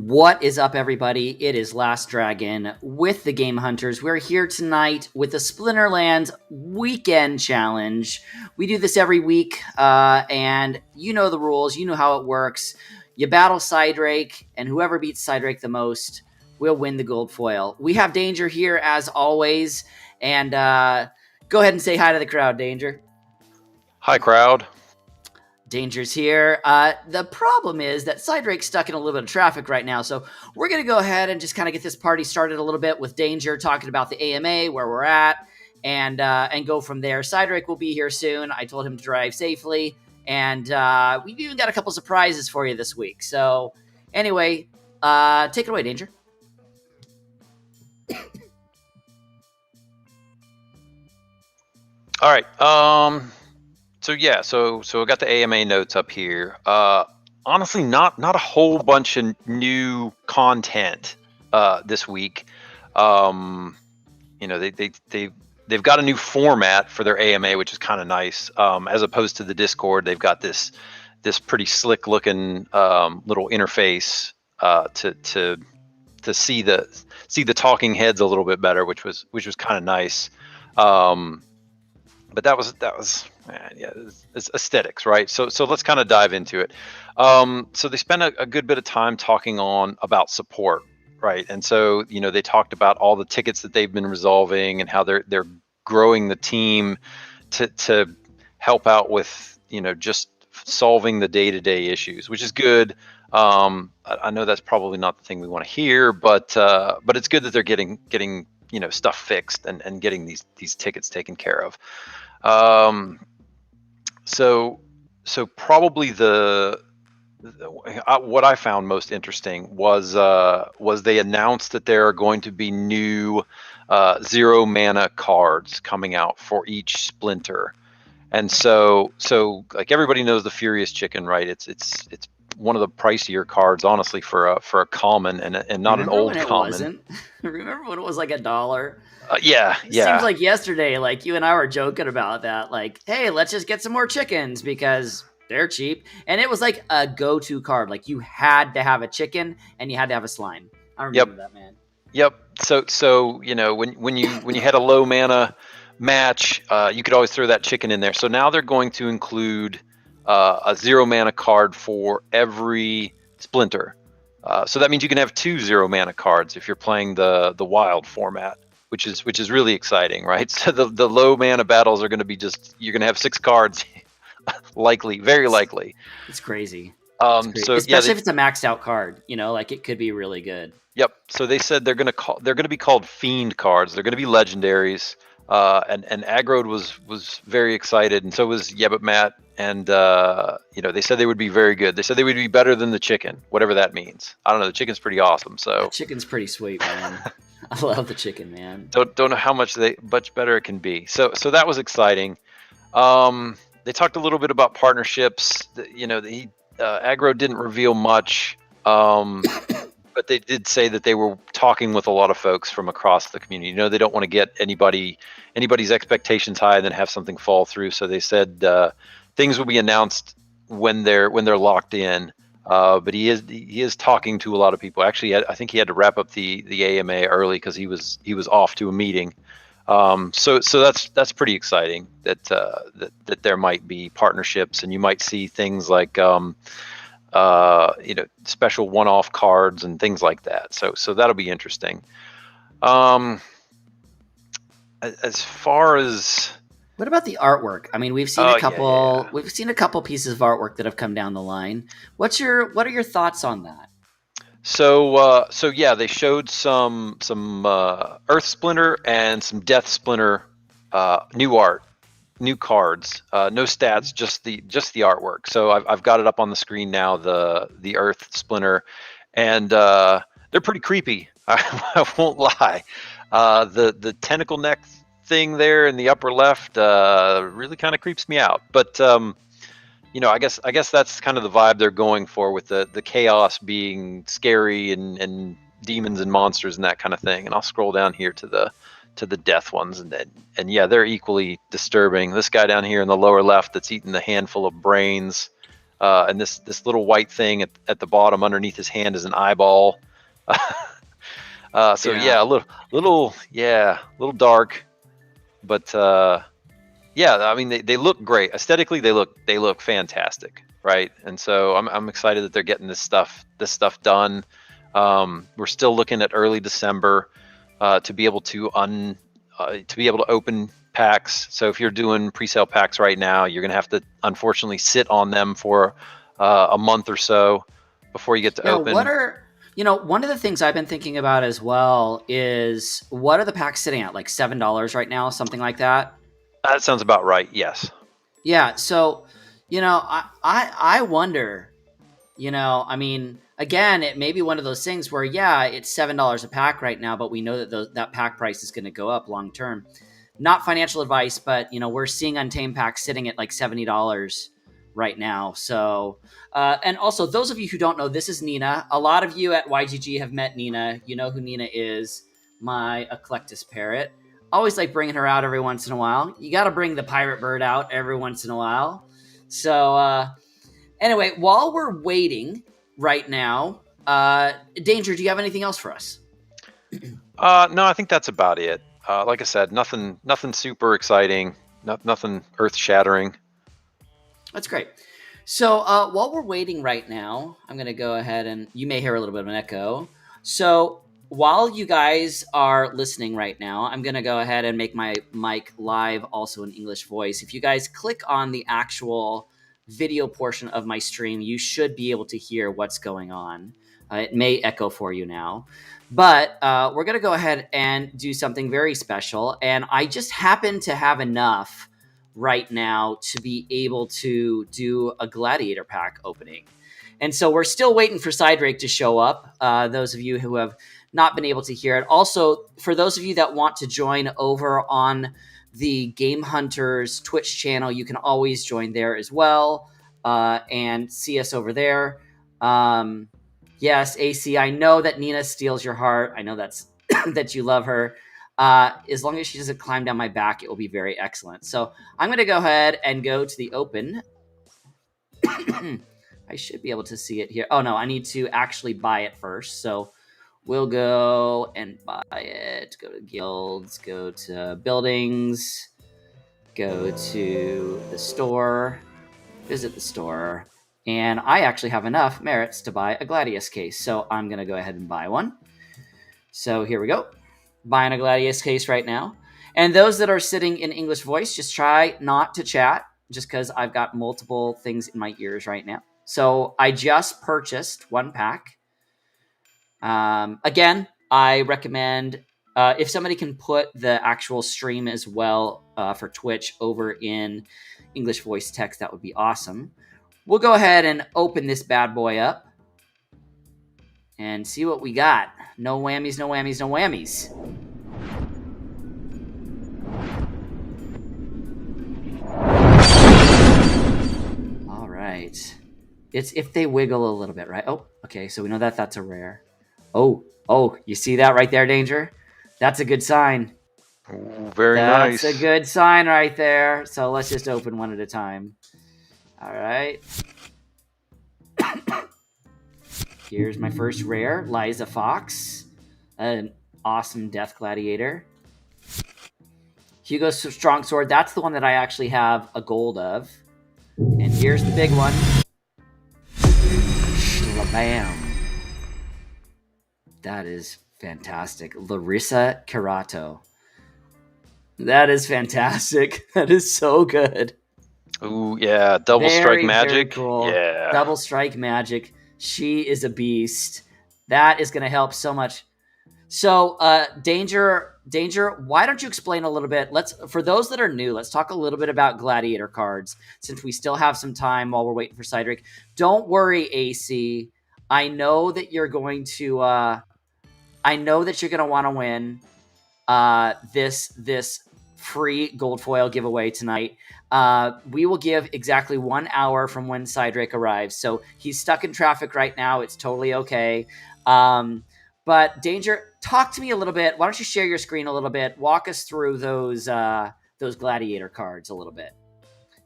What is up, everybody? It is Last Dragon with the Game Hunters. We're here tonight with the Splinterlands Weekend Challenge. We do this every week, and you know the rules. You know how it works. You battle Cydrake, and whoever beats Cydrake the most will win the gold foil. We have Danger here, as always, and go ahead and say hi to the crowd, Danger. Hi, crowd. Danger's here. The problem is that Cydrake's stuck in a little bit of traffic right now, so we're going to go ahead and just kind of get this party started a little bit with Danger talking about the AMA, where we're at, and go from there. Cydrake will be here soon. I told him to drive safely, and we've even got a couple surprises for you this week. So anyway, take it away, Danger. All right. So I got the AMA notes up here. Honestly, not a whole bunch of new content this week. They've got a new format for their AMA, which is kind of nice. As opposed to the Discord, they've got this pretty slick looking little interface to see the talking heads a little bit better, which was kind of nice. But that was it's aesthetics, right? So let's kind of dive into it. So they spent a good bit of time talking about support, right? And so they talked about all the tickets that they've been resolving and how they're growing the team to help out with just solving the day-to-day issues, which is good. I know that's probably not the thing we want to hear, but it's good that they're getting stuff fixed and getting these tickets taken care of. So probably what I found most interesting was they announced that there are going to be new 0 mana cards coming out for each splinter, and so like everybody knows the Furious Chicken, right? It's one of the pricier cards, honestly, for a common and not an old common. Wasn't? Remember when it was like $1? Yeah. It seems like yesterday, like you and I were joking about that. Like, hey, let's just get some more chickens because they're cheap. And it was like a go-to card. Like you had to have a chicken and you had to have a slime. I remember that, man. Yep. So when you had a low mana match, you could always throw that chicken in there. So now they're going to include a 0 mana card for every splinter. So that means you can have 2 0 mana cards if you're playing the wild format, which is really exciting, right? So the low mana battles are going to be you're going to have 6 cards, very likely. It's crazy. So especially if it's a maxed out card, like it could be really good. Yep. So they said they're going to be called Fiend cards. They're going to be legendaries. And Aggroed was very excited, and so was Yebbit Matt. And they said they would be very good. They said they would be better than the chicken, whatever that means. I don't know. The chicken's pretty awesome. So the chicken's pretty sweet, man. I love the chicken, man. Don't know how much better it can be. So that was exciting. They talked a little bit about partnerships. Aggro didn't reveal much, but they did say that they were talking with a lot of folks from across the community. They don't want to get anybody's expectations high and then have something fall through. So they said things will be announced when they're locked in. But he is talking to a lot of people. Actually, I think he had to wrap up the AMA early because he was off to a meeting. So that's pretty exciting that there might be partnerships, and you might see things like special one-off cards and things like that. So that'll be interesting. As far as what about the artwork? I mean, we've seen a couple. Yeah. We've seen a couple pieces of artwork that have come down the line. What are your thoughts on that? So they showed some Earth Splinter and some Death Splinter new art, new cards, no stats, just the artwork. So I've got it up on the screen now, the Earth Splinter, and they're pretty creepy. I won't lie. The tentacle neck thing there in the upper left really kind of creeps me out. But I guess that's kind of the vibe they're going for, with the chaos being scary and demons and monsters and that kind of thing. And I'll scroll down here to the death ones, and yeah, they're equally disturbing. This guy down here in the lower left that's eating a handful of brains, and this little white thing at the bottom underneath his hand is an eyeball. Yeah, a little dark, but yeah, I mean they look great aesthetically. They look fantastic, right? And so I'm excited that they're getting this stuff done. We're still looking at early December to be able to open packs. So if you're doing pre-sale packs right now, you're gonna have to unfortunately sit on them for a month or so before you get to open. One of the things I've been thinking about as well is, what are the packs sitting at? Like $7 right now, something like that? That sounds about right, yes. Yeah, so, I wonder, I mean, again, it may be one of those things where, yeah, it's $7 a pack right now, but we know that that pack price is going to go up long term. Not financial advice, but, we're seeing Untamed packs sitting at like $70 right now. So, and also, those of you who don't know, this is Nina. A lot of you at YGG have met Nina. You know who Nina is, my Eclectus parrot. Always like bringing her out every once in a while. You got to bring the pirate bird out every once in a while. So, anyway, while we're waiting right now, Danger, do you have anything else for us? No, I think that's about it. Like I said, nothing super exciting, nothing earth shattering. That's great. So while we're waiting right now, I'm going to go ahead and you may hear a little bit of an echo. So while you guys are listening right now, I'm going to go ahead and make my mic live also in English voice. If you guys click on the actual video portion of my stream, you should be able to hear what's going on. It may echo for you now. But we're going to go ahead and do something very special. And I just happen to have enough right now to be able to do a Gladiator pack opening. And so we're still waiting for Cydrake to show up, those of you who have not been able to hear it. Also, for those of you that want to join over on the GameHunters Twitch channel, you can always join there as well and see us over there. Yes, AC, I know that Nina steals your heart. I know that's that you love her. As long as she doesn't climb down my back, it will be very excellent. So I'm going to go ahead and go to the open. I should be able to see it here. Oh, no, I need to actually buy it first. So we'll go and buy it. Go to guilds, go to buildings, go to the store, visit the store. And I actually have enough merits to buy a Gladius case. So I'm going to go ahead and buy one. So here we go. Buying a Gladius case right now. And those that are sitting in English voice, just try not to chat, just because I've got multiple things in my ears right now. So I just purchased one pack. Again, I recommend if somebody can put the actual stream as well for Twitch over in English voice text, that would be awesome. We'll go ahead and open this bad boy up and see what we got. No whammies, no whammies, no whammies. All right. It's if they wiggle a little bit, right? Oh, okay, so we know that that's a rare. Oh, you see that right there, Danger? That's a good sign. Ooh, very nice. That's a good sign right there. So let's just open one at a time. All right. Here's my first rare, Liza Fox, an awesome Death Gladiator. Hugo's Strong Sword, that's the one that I actually have a gold of. And here's the big one. Shlabam. That is fantastic. Larissa Carato. That is fantastic. That is so good. Ooh, yeah. Double Strike Magic. Very cool. Yeah. Double Strike Magic. She is a beast. That is going to help so much. So, Danger, why don't you explain a little bit? For those that are new, let's talk a little bit about Gladiator cards, since we still have some time while we're waiting for Cydrake. Don't worry, AC. I know that you're going to. I know that you're going to want to win this free gold foil giveaway tonight. We will give exactly 1 hour from when Cydrake arrives. So he's stuck in traffic right now. It's totally okay. But Danger, talk to me a little bit. Why don't you share your screen a little bit? Walk us through those Gladiator cards a little bit.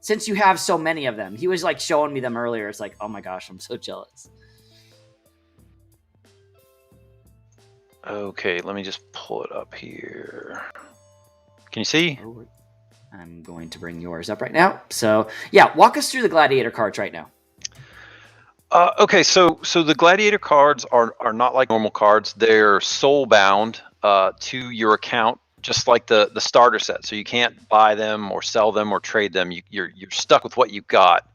Since you have so many of them, he was like showing me them earlier. It's like, oh my gosh, I'm so jealous. Okay, let me just pull it up here. Can you see? I'm going to bring yours up right now. So yeah, walk us through the Gladiator cards right now. Okay, so the Gladiator cards are not like normal cards. They're soul bound to your account, just like the starter set. So you can't buy them or sell them or trade them. You're stuck with what you've got,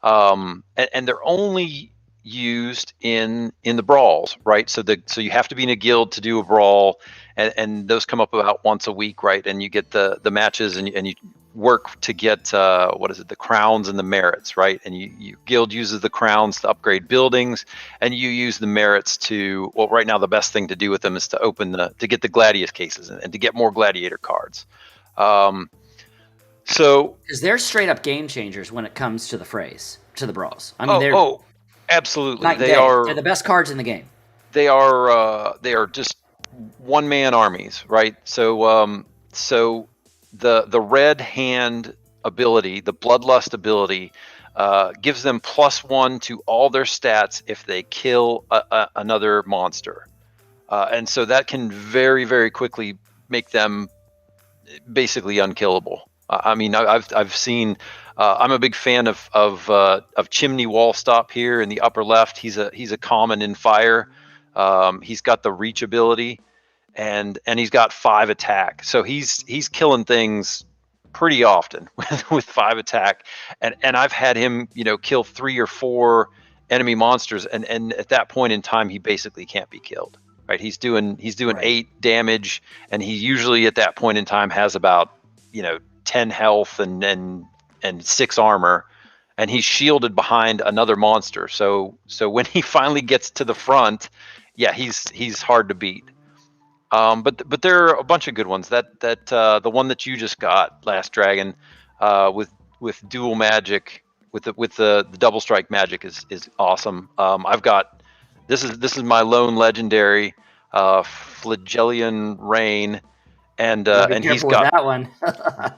and they're only used in the brawls, right? So you have to be in a guild to do a brawl, and those come up about once a week, right? And you get the matches, and you work to get the crowns and the merits, right? And you guild uses the crowns to upgrade buildings, and you use the merits to, well, right now the best thing to do with them is to get the gladius cases and to get more gladiator cards. So because they're straight up game changers when it comes to the brawls. I mean, absolutely, they're the best cards in the game. They are just one man armies, right? So the red hand ability, the bloodlust ability, gives them +1 to all their stats if they kill another monster, and so that can very, very quickly make them basically unkillable. I mean, I've seen. I'm a big fan of Chimney Wall Stop here in the upper left. He's a common in fire. He's got the reach ability, and he's got 5 attack. So he's killing things pretty often with 5 attack. And I've had him, kill 3 or 4 enemy monsters, and at that point in time, he basically can't be killed. Right? He's doing right. 8 damage, and he usually at that point in time has about 10 health and 6 armor, and he's shielded behind another monster. So when he finally gets to the front, yeah, he's hard to beat. But there are a bunch of good ones. That the one that you just got, Last Dragon, with dual magic, with the double strike magic is awesome. I've got this is my lone legendary, Flagellin Rain, and he's got that one.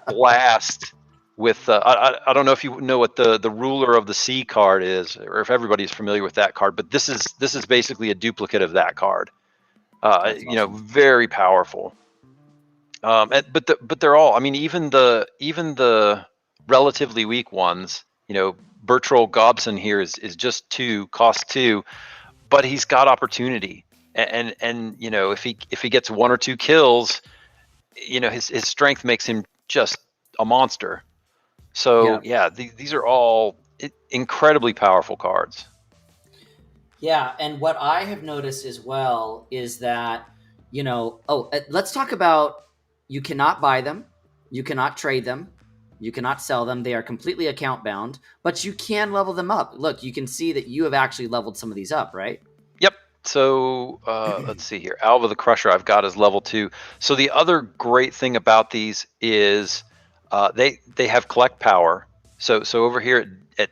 Blast with I don't know if you know what the Ruler of the Sea card is, or if everybody's familiar with that card, but this is basically a duplicate of that card. Awesome. Very powerful. But they're all, I mean, even the relatively weak ones, Bertrol Gobson here is just 2, cost 2, but he's got opportunity, and if he gets 1 or 2 kills, his strength makes him just a monster. So yeah, these are all incredibly powerful cards. Yeah, and what I have noticed as well is that, let's talk about, you cannot buy them, you cannot trade them, you cannot sell them. They are completely account bound, but you can level them up. Look, you can see that you have actually leveled some of these up, right? Yep. So let's see here. Alva the Crusher I've got is level 2. So the other great thing about these is they have collect power. So over here at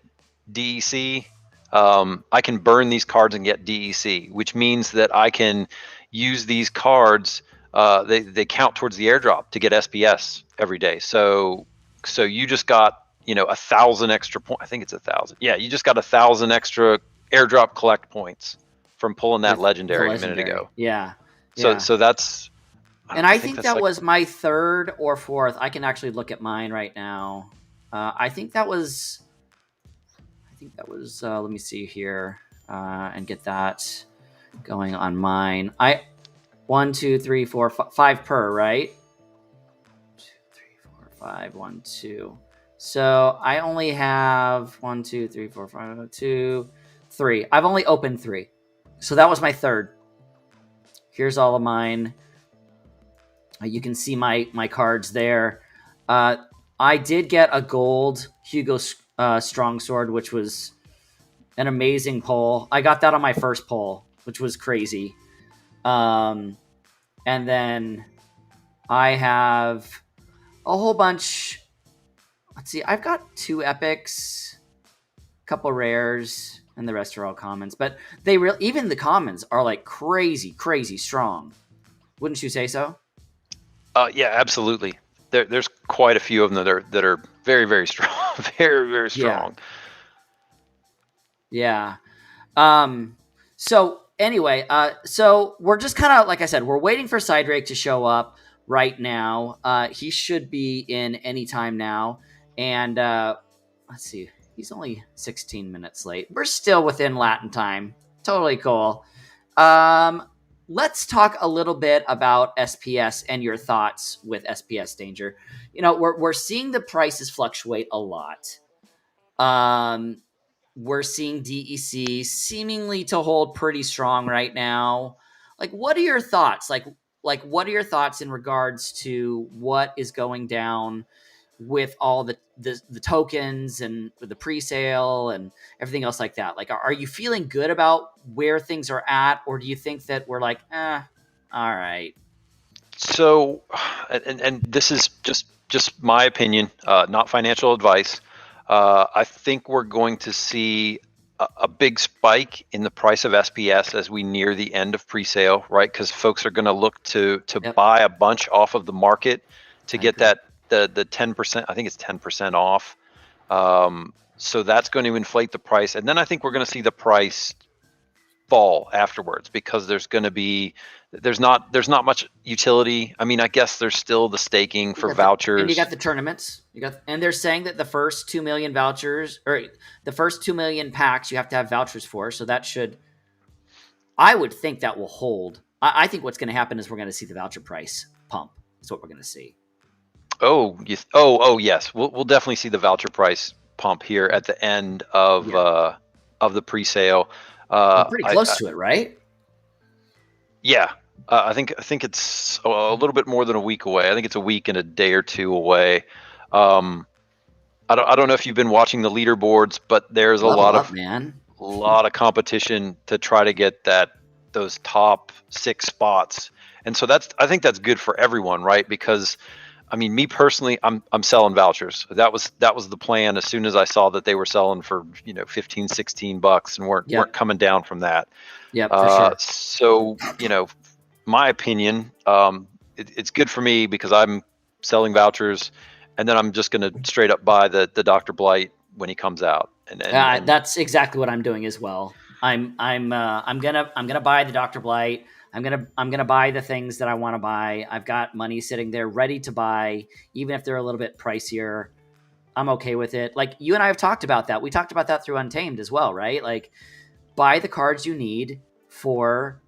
DEC, I can burn these cards and get DEC, which means that I can use these cards. They count towards the airdrop to get SPS every day. So you just got 1,000 extra points. I think it's 1,000. Yeah, you just got 1,000 extra airdrop collect points from pulling that legendary a minute ago. Yeah. So that's. And I think that was my 3rd or 4th. I can actually look at mine right now. I think that was. Let me see here and get that going on mine. 1, 2, 3, 4, 5 per, right? 2, 3, 4, 5, 1, 2. So I only have 1, 2, 3, 4, 5, 2, 3. I've only opened 3. So that was my 3rd. Here's all of mine. You can see my cards there. I did get a gold Hugo Strong Sword, which was an amazing pull. I got that on my first pull, which was crazy. And then I have a whole bunch. Let's see. I've got 2 epics, a couple rares, and the rest are all commons. But even the commons are like crazy, crazy strong. Wouldn't you say so? Yeah, absolutely. There's quite a few of them that are very, very strong, very, very strong. Yeah. So anyway, so we're just kind of, like I said, we're waiting for Cydrake to show up right now. He should be in any time now. And let's see, he's only 16 minutes late. We're still within Latin time. Totally cool. Let's talk a little bit about SPS and your thoughts with SPS Danger. We're seeing the prices fluctuate a lot. We're seeing DEC seemingly to hold pretty strong right now. Like, what are your thoughts? Like what are your thoughts in regards to what is going down with all the tokens and the pre-sale and everything else like that? Like, are you feeling good about where things are at, or do you think that we're like, all right? So, and this is just my opinion, not financial advice. I think we're going to see a big spike in the price of SPS as we near the end of pre-sale, right? Because folks are going to look to Yep. buy a bunch off of the market to I get agree. that the 10%. I think it's 10% off. So that's going to inflate the price, and then I think we're going to see the price fall afterwards because there's not much utility. I mean, I guess there's still the staking for And you vouchers. got the tournaments. And they're saying that the first 2 million vouchers, or the first 2 million packs, you have to have vouchers for. So that should, I would think that will hold. I think what's going to happen is we're going to see the voucher price pump. That's what we're going to see. Oh yes, yes. We'll definitely see the voucher price pump here at the end of the pre-sale. We're pretty close to it, right? Yeah, I think it's a little bit more than a week away. I think it's a week and a day or two away. Um, I don't know if you've been watching the leaderboards, but there's a Level up, man. lot of competition to try to get those top 6 spots. And so I think that's good for everyone, right? Because I mean, me personally, I'm selling vouchers. That was the plan as soon as I saw that they were selling for, 15, $16 and weren't coming down from that. Yep, for sure. So, my opinion, it's good for me because I'm selling vouchers, and then I'm just going to straight up buy the Dr. Blight when he comes out. And That's exactly what I'm doing as well. I'm gonna buy the Dr. Blight. I'm gonna buy the things that I want to buy. I've got money sitting there ready to buy, even if they're a little bit pricier. I'm okay with it. Like, you and I have talked about that. We talked about that through Untamed as well, right? Like, buy the cards you need for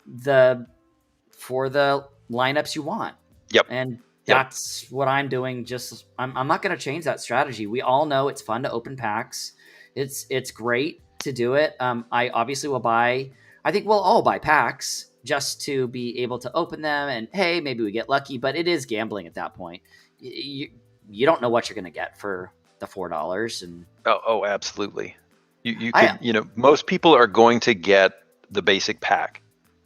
the lineups you want. Yep. And that's what I'm doing. Just I'm not going to change that strategy. We all know it's fun to open packs. It's great to do it. I obviously will buy. I think we'll all buy packs just to be able to open them. And hey, maybe we get lucky, but it is gambling at that point. You don't know what you're going to get for the $4. And absolutely. You could, most people are going to get the basic pack.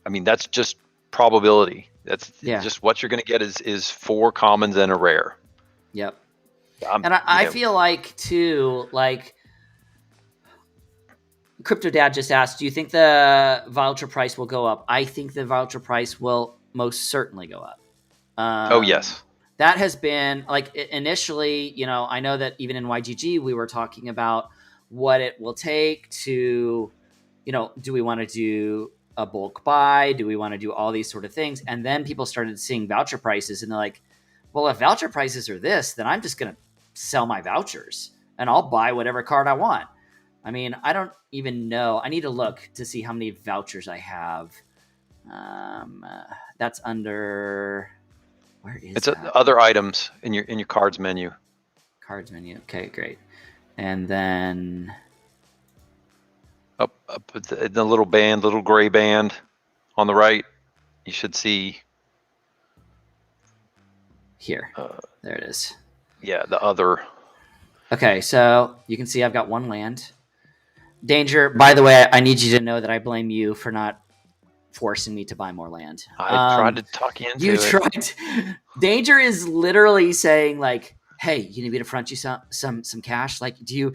I mean, that's just probability. That's just what you're going to get is 4 commons and a rare. Yep. And I feel like too, like Crypto Dad just asked, do you think the voucher price will go up? I think the voucher price will most certainly go up. Yes. That has been, like, initially, I know that even in YGG, we were talking about what it will take to, do we want to do a bulk buy? Do we want to do all these sort of things? And then people started seeing voucher prices, and they're like, well, if voucher prices are this, then I'm just going to sell my vouchers and I'll buy whatever card I want. I mean, I don't even know. I need to look to see how many vouchers I have. That's under... Where is it's that? Other items in your cards menu. Cards menu. Okay, great. And then up the little gray band on the right, you should see here. There it is. Yeah, the other. Okay, so you can see I've got 1 land. Danger, by the way, I need you to know that I blame you for not forcing me to buy more land. I tried to talk you into You it. tried. Danger is literally saying like, "Hey, you need me to front you some cash? Like, do you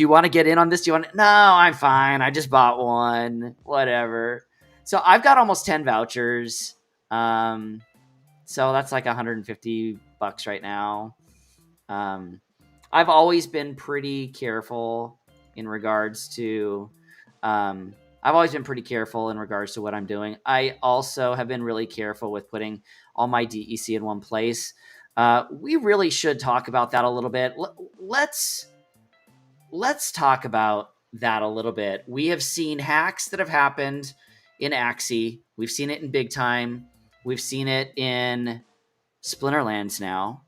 want to get in on this? Do you want? No, I'm fine. I just bought one. Whatever." So I've got almost 10 vouchers. So that's like $150 right now. I've always been pretty careful in regards to I've always been pretty careful in regards to what I'm doing. I also have been really careful with putting all my DEC in one place. We really should talk about that a little bit. Let's talk about that a little bit. We have seen hacks that have happened in Axie. We've seen it in Big Time. We've seen it in Splinterlands now.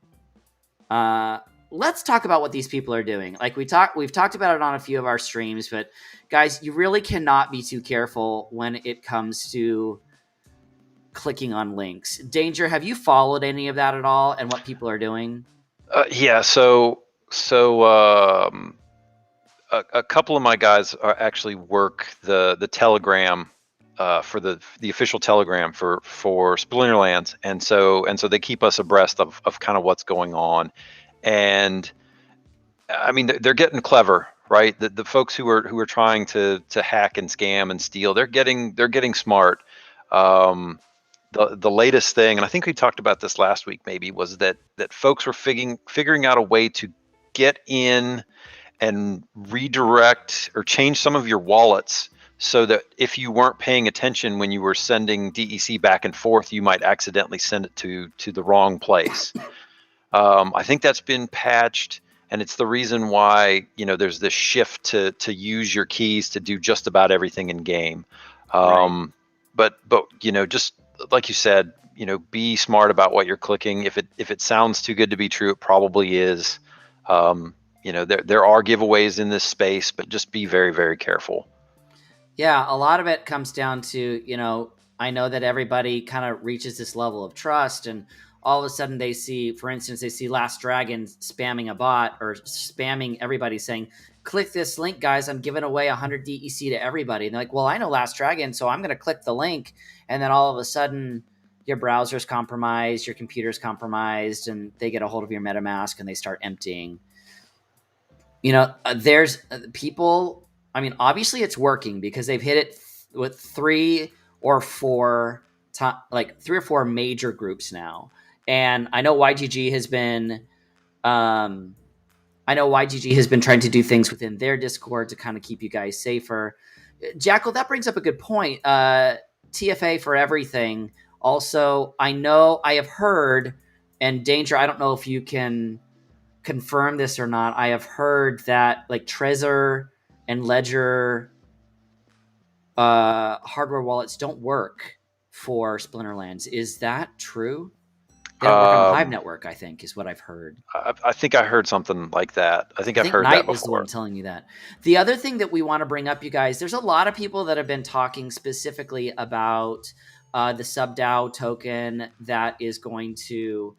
Let's talk about what these people are doing. Like we've talked about it on a few of our streams, but guys, you really cannot be too careful when it comes to clicking on links. Danger, have you followed any of that at all and what people are doing? Yeah. So a couple of my guys are actually work the Telegram for the official Telegram for Splinterlands, and so they keep us abreast of kind of what's going on. And I mean, they're getting clever, right? The folks who are trying to hack and scam and steal, they're getting smart. The latest thing, and I think we talked about this last week, maybe, was that folks were figuring out a way to get in and redirect or change some of your wallets so that if you weren't paying attention when you were sending DEC back and forth, you might accidentally send it to the wrong place. I think that's been patched, and it's the reason why there's this shift to use your keys to do just about everything in game. Right. But just like you said, be smart about what you're clicking. If it sounds too good to be true, it probably is. There are giveaways in this space, but just be very, very careful. Yeah, a lot of it comes down to, I know that everybody kind of reaches this level of trust, and all of a sudden they see, for instance, they see Last Dragon spamming a bot or spamming everybody saying, click this link, guys, I'm giving away 100 DEC to everybody. And they're like, well, I know Last Dragon, so I'm going to click the link. And then all of a sudden your browser's compromised, your computer's compromised, and they get a hold of your MetaMask and they start emptying. There's people, I mean, obviously it's working because they've hit it with three or four major groups now. And I know YGG has been trying to do things within their Discord to kind of keep you guys safer. Jackal, that brings up a good point. TFA for everything. Also, I know I have heard, and Danger, I don't know if you can confirm this or not. I have heard that like Trezor and Ledger hardware wallets don't work for Splinterlands. Is that true? They don't work on the Hive network, I think, is what I've heard. I think I heard something like that. I think I've heard Knight that was the one before. telling me that. The other thing that we want to bring up, you guys, there's a lot of people that have been talking specifically about the SubDAO token that is going to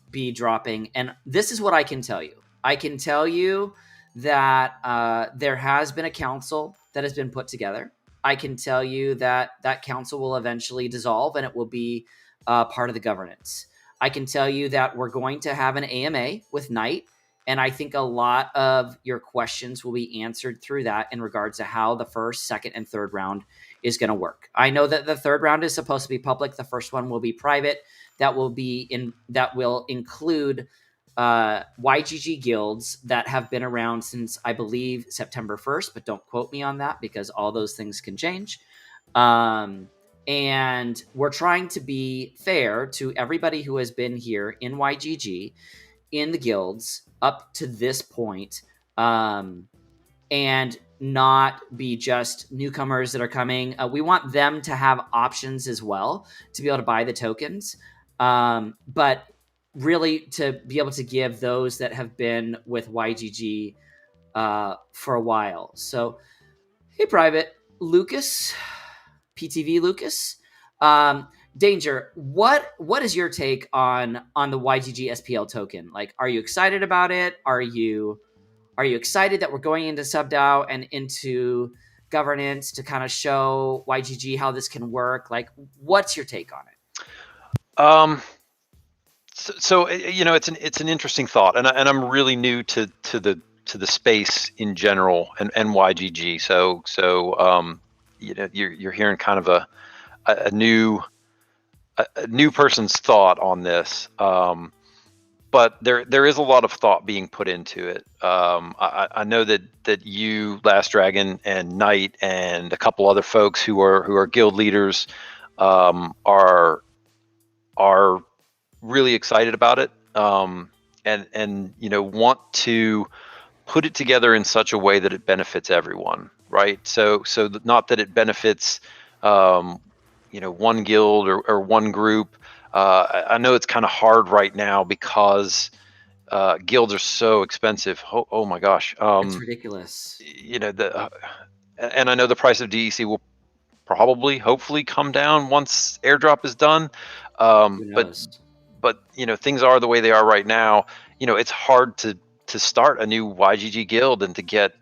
be dropping. And this is what I can tell you. I can tell you that there has been a council that has been put together. I can tell you that that council will eventually dissolve and it will be part of the governance. I can tell you that we're going to have an AMA with Knight, and I think a lot of your questions will be answered through that in regards to how the first, second, and third round is going to work. I know that the third round is supposed to be public. The first one will be private. That will include YGG guilds that have been around since, I believe, September 1st, but don't quote me on that because all those things can change. And we're trying to be fair to everybody who has been here in YGG, in the guilds, up to this point, and not be just newcomers that are coming. We want them to have options as well to be able to buy the tokens. But really to be able to give those that have been with YGG for a while. So, hey, Private Lucas, PTV Lucas, Danger, what is your take on the YGG SPL token? Like, are you excited about it? Are you Are you excited that we're going into SubDAO and into governance to kind of show YGG how this can work? Like, what's your take on it? So it's an interesting thought, and I'm really new to the space in general and YGG. So you're hearing kind of a new person's thought on this. But there is a lot of thought being put into it. I know that you, Last Dragon, and Knight, and a couple other folks who are guild leaders are really excited about it, and want to put it together in such a way that it benefits everyone, right? So not that it benefits one guild or one group. I know it's kind of hard right now because guilds are so expensive. Oh my gosh, It's ridiculous. And I know the price of DEC will probably, hopefully, come down once airdrop is done. Who knows? But things are the way they are right now. It's hard to start a new YGG guild and to get,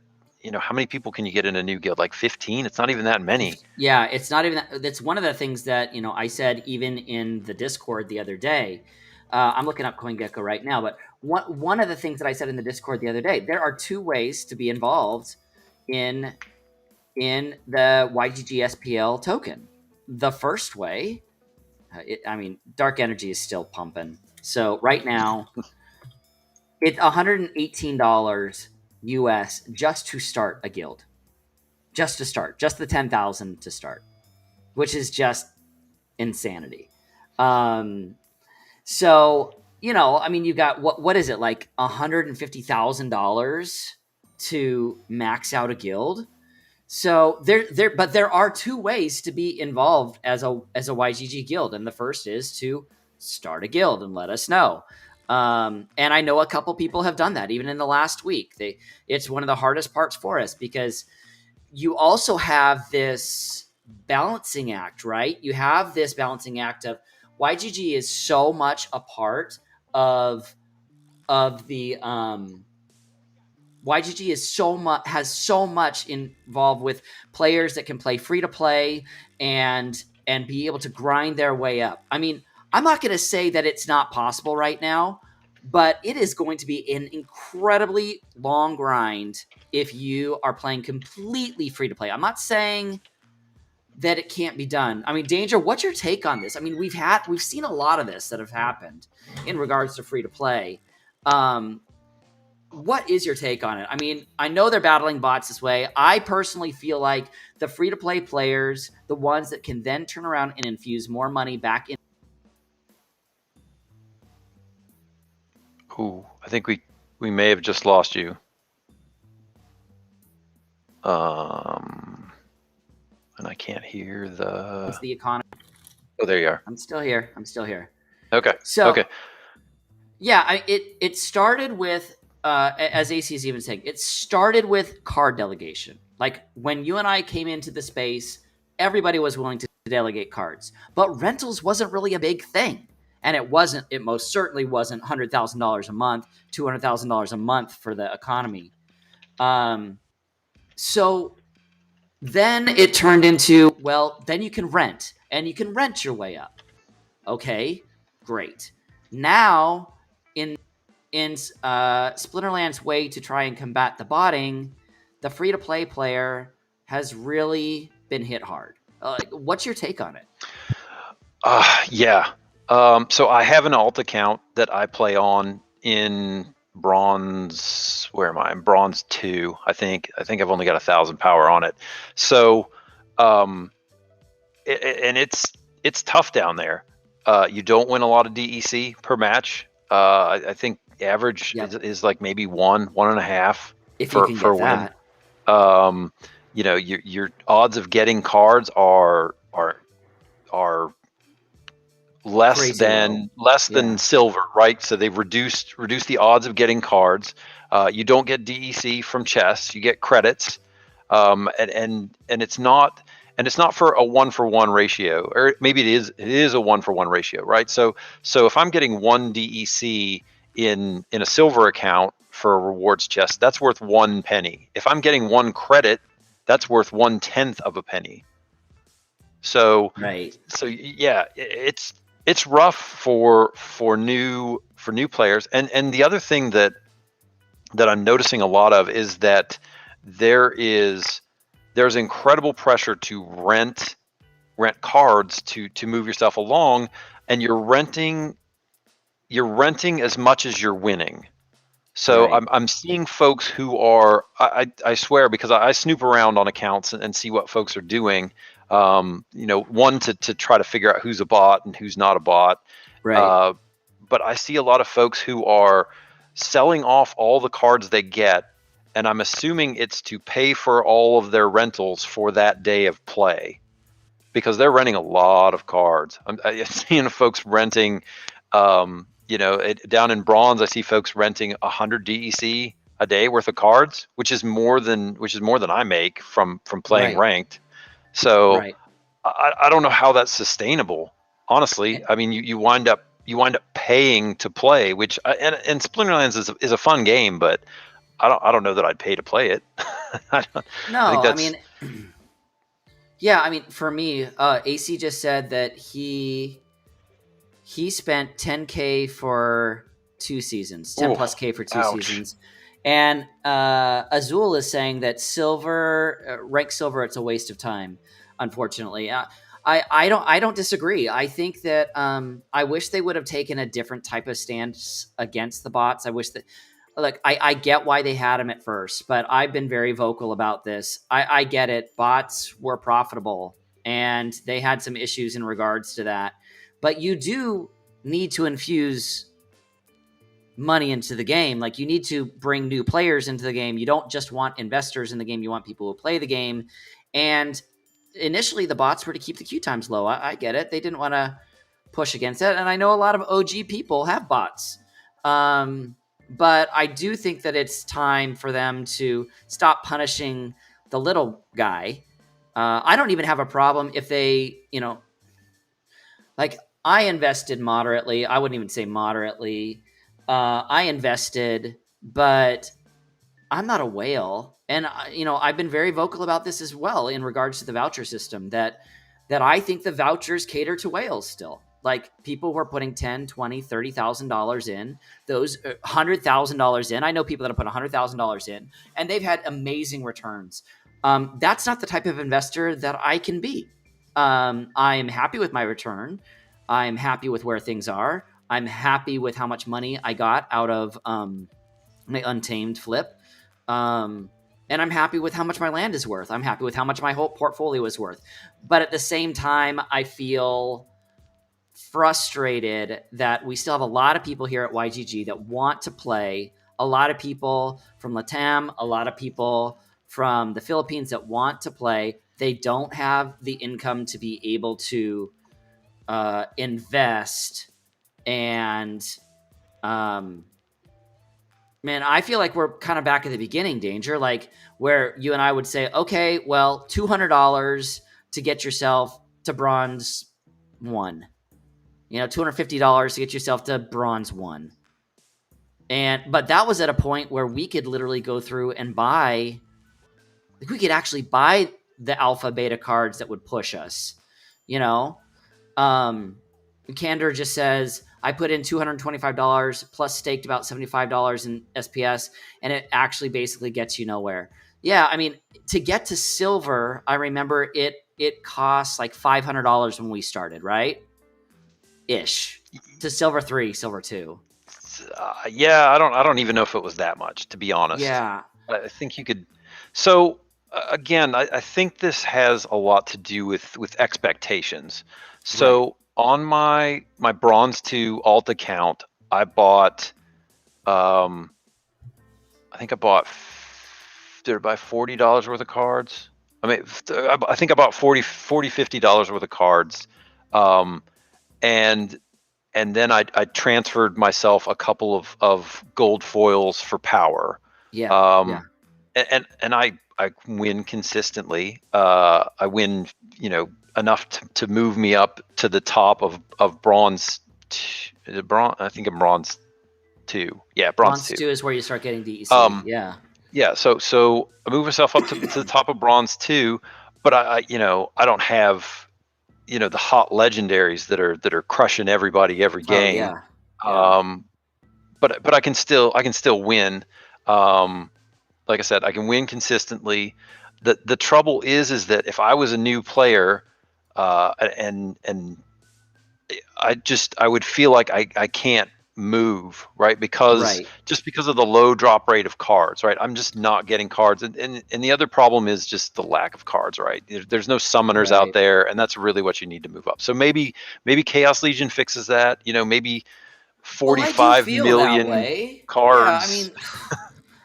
how many people can you get in a new guild? Like 15? It's not even that many. Yeah, it's not even that. That's one of the things that I said even in the Discord the other day. I'm looking up CoinGecko right now, but one of the things that I said in the Discord the other day, there are two ways to be involved in the YGG SPL token. The first way, Dark Energy is still pumping. So right now, it's $118 US just to start a guild. Just to start. Just the 10,000 to start. Which is just insanity. So, you got, what is it, like $150,000 to max out a guild? So but there are two ways to be involved as a YGG guild, and the first is to start a guild and let us know. And I know a couple people have done that even in the last week. It's one of the hardest parts for us because you also have this balancing act, right? You have this balancing act of YGG is so much a part of the YGG has so much involved with players that can play free to play and be able to grind their way up. I mean, I'm not going to say that it's not possible right now, but it is going to be an incredibly long grind if you are playing completely free to play. I'm not saying that it can't be done. I mean, Danger, what's your take on this? I mean, we've seen a lot of this that have happened in regards to free to play. What is your take on it? I mean, I know they're battling bots this way. I personally feel like the free-to-play players, the ones that can then turn around and infuse more money back in. Ooh, I think we may have just lost you. And I can't hear It's the economy. Oh, there you are. I'm still here. Okay. So, okay. Yeah, it started with, as AC is even saying, it started with card delegation. Like when you and I came into the space, everybody was willing to delegate cards, but rentals wasn't really a big thing. And it most certainly wasn't $100,000 a month, $200,000 a month for the economy. So then it turned into, well, then you can rent, and you can rent your way up. Okay, great. Now, in Splinterlands' way to try and combat the botting, the free-to-play player has really been hit hard. What's your take on it? Yeah. So I have an alt account that I play on in bronze. Where am I? In bronze 2, I think. I've only got 1,000 power on it. So, and it's tough down there. You don't win a lot of DEC per match. I think average is like maybe 1.5 if for, you can for get win. That. Your odds of getting cards are less crazy than silver, right? So they've reduced the odds of getting cards. You don't get DEC from chests; you get credits, and it's not for a 1-for-1 ratio, or maybe it is a 1-for-1 ratio, right? So if I'm getting 1 DEC in a silver account for a rewards chest, that's worth 1 penny. If I'm getting 1 credit, that's worth 1/10 of a penny. So Right. yeah, it's rough for new players. And the other thing that I'm noticing a lot of is that there's incredible pressure to rent cards to move yourself along, and you're renting as much as you're winning. So Right. I'm seeing folks who are, I swear, because I snoop around on accounts and see what folks are doing. One to try to figure out who's a bot and who's not a bot. Right. But I see a lot of folks who are selling off all the cards they get, and I'm assuming it's to pay for all of their rentals for that day of play, because they're renting a lot of cards. I'm seeing folks renting. Down in bronze, I see folks renting 100 DEC a day worth of cards, which is more than I make from playing Right. ranked. So Right. I don't know how that's sustainable, honestly. I mean, you wind up paying to play, which and Splinterlands is a fun game, but I don't know that I'd pay to play it. I think No, I that's mean, yeah, I mean, for me, AC just said that he spent 10K for 2 seasons, 10 plus K for 2 ouch. seasons. And Azul is saying that silver, rank silver, it's a waste of time, unfortunately. I don't disagree. I think that I wish they would have taken a different type of stance against the bots. I wish that, like, I get why they had them at first, but I've been very vocal about this. I get it. Bots were profitable, and they had some issues in regards to that. But you do need to infuse money into the game. Like, you need to bring new players into the game. You don't just want investors in the game. You want people who play the game. And initially, the bots were to keep the queue times low. I get it. They didn't want to push against it. And I know a lot of OG people have bots. But I do think that it's time for them to stop punishing the little guy. I don't even have a problem if they, like, I invested moderately. I wouldn't even say moderately. I invested, but I'm not a whale. And, I've been very vocal about this as well in regards to the voucher system, that I think the vouchers cater to whales still. Like, people who are putting $10, $20, $30,000 in, those $100,000 in. I know people that have put $100,000 in, and they've had amazing returns. That's not the type of investor that I can be. I am happy with my return. I'm happy with where things are. I'm happy with how much money I got out of my Untamed flip. And I'm happy with how much my land is worth. I'm happy with how much my whole portfolio is worth. But at the same time, I feel frustrated that we still have a lot of people here at YGG that want to play. A lot of people from Latam, a lot of people from the Philippines that want to play. They don't have the income to be able to invest. And man, I feel like we're kind of back at the beginning, Danger, like where you and I would say, okay, well, $200 to get yourself to bronze 1. $250 to get yourself to bronze 1. But that was at a point where we could literally go through and buy, like, we could actually buy the alpha beta cards that would push us. Candor just says, I put in $225 plus staked about $75 in SPS, and it actually basically gets you nowhere. Yeah, I mean, to get to silver, I remember it costs like $500 when we started, right? Ish. To silver 3, silver 2. Yeah, I don't even know if it was that much, to be honest. Yeah. I think you could. So again, I think this has a lot to do with expectations. So Right. on my bronze 2 alt account, I bought I think I bought did I buy $40 worth of cards? I mean, I think I bought $50 worth of cards. And then I transferred myself a couple of gold foils for power. Yeah. And I win consistently. I win, enough to move me up to the top of bronze. I think I'm bronze 2. Yeah, Bronze bronze 2. 2 is where you start getting DEC. Um, Yeah. Yeah, so I move myself up to the top of bronze 2, but I don't have the hot legendaries that are crushing everybody every Oh game. yeah. Yeah. Um, but I can still win. Like I said, I can win consistently. The trouble is that if I was a new player, and I would feel like I can't move, right? Because Right. just because of the low drop rate of cards, right? I'm just not getting cards. And the other problem is just the lack of cards, right? There's no summoners out Right. there, and that's really what you need to move up. So maybe Chaos Legion fixes that. Maybe Well, I do 45 feel that million way. Yeah, I cards. mean,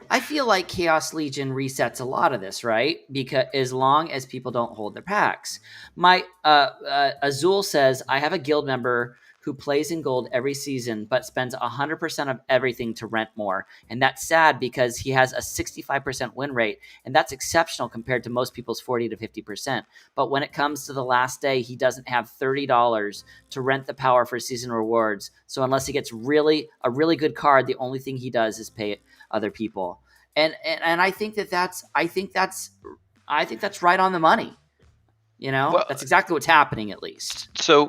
I feel like Chaos Legion resets a lot of this, right? Because as long as people don't hold their packs. My Azul says, I have a guild member who plays in gold every season but spends 100% of everything to rent more. And that's sad because he has a 65% win rate, and that's exceptional compared to most people's 40 to 50%. But when it comes to the last day, he doesn't have $30 to rent the power for season rewards. So unless he gets a really good card, the only thing he does is pay it other people. And I think that's right on the money. Well, That's exactly what's happening, at least. so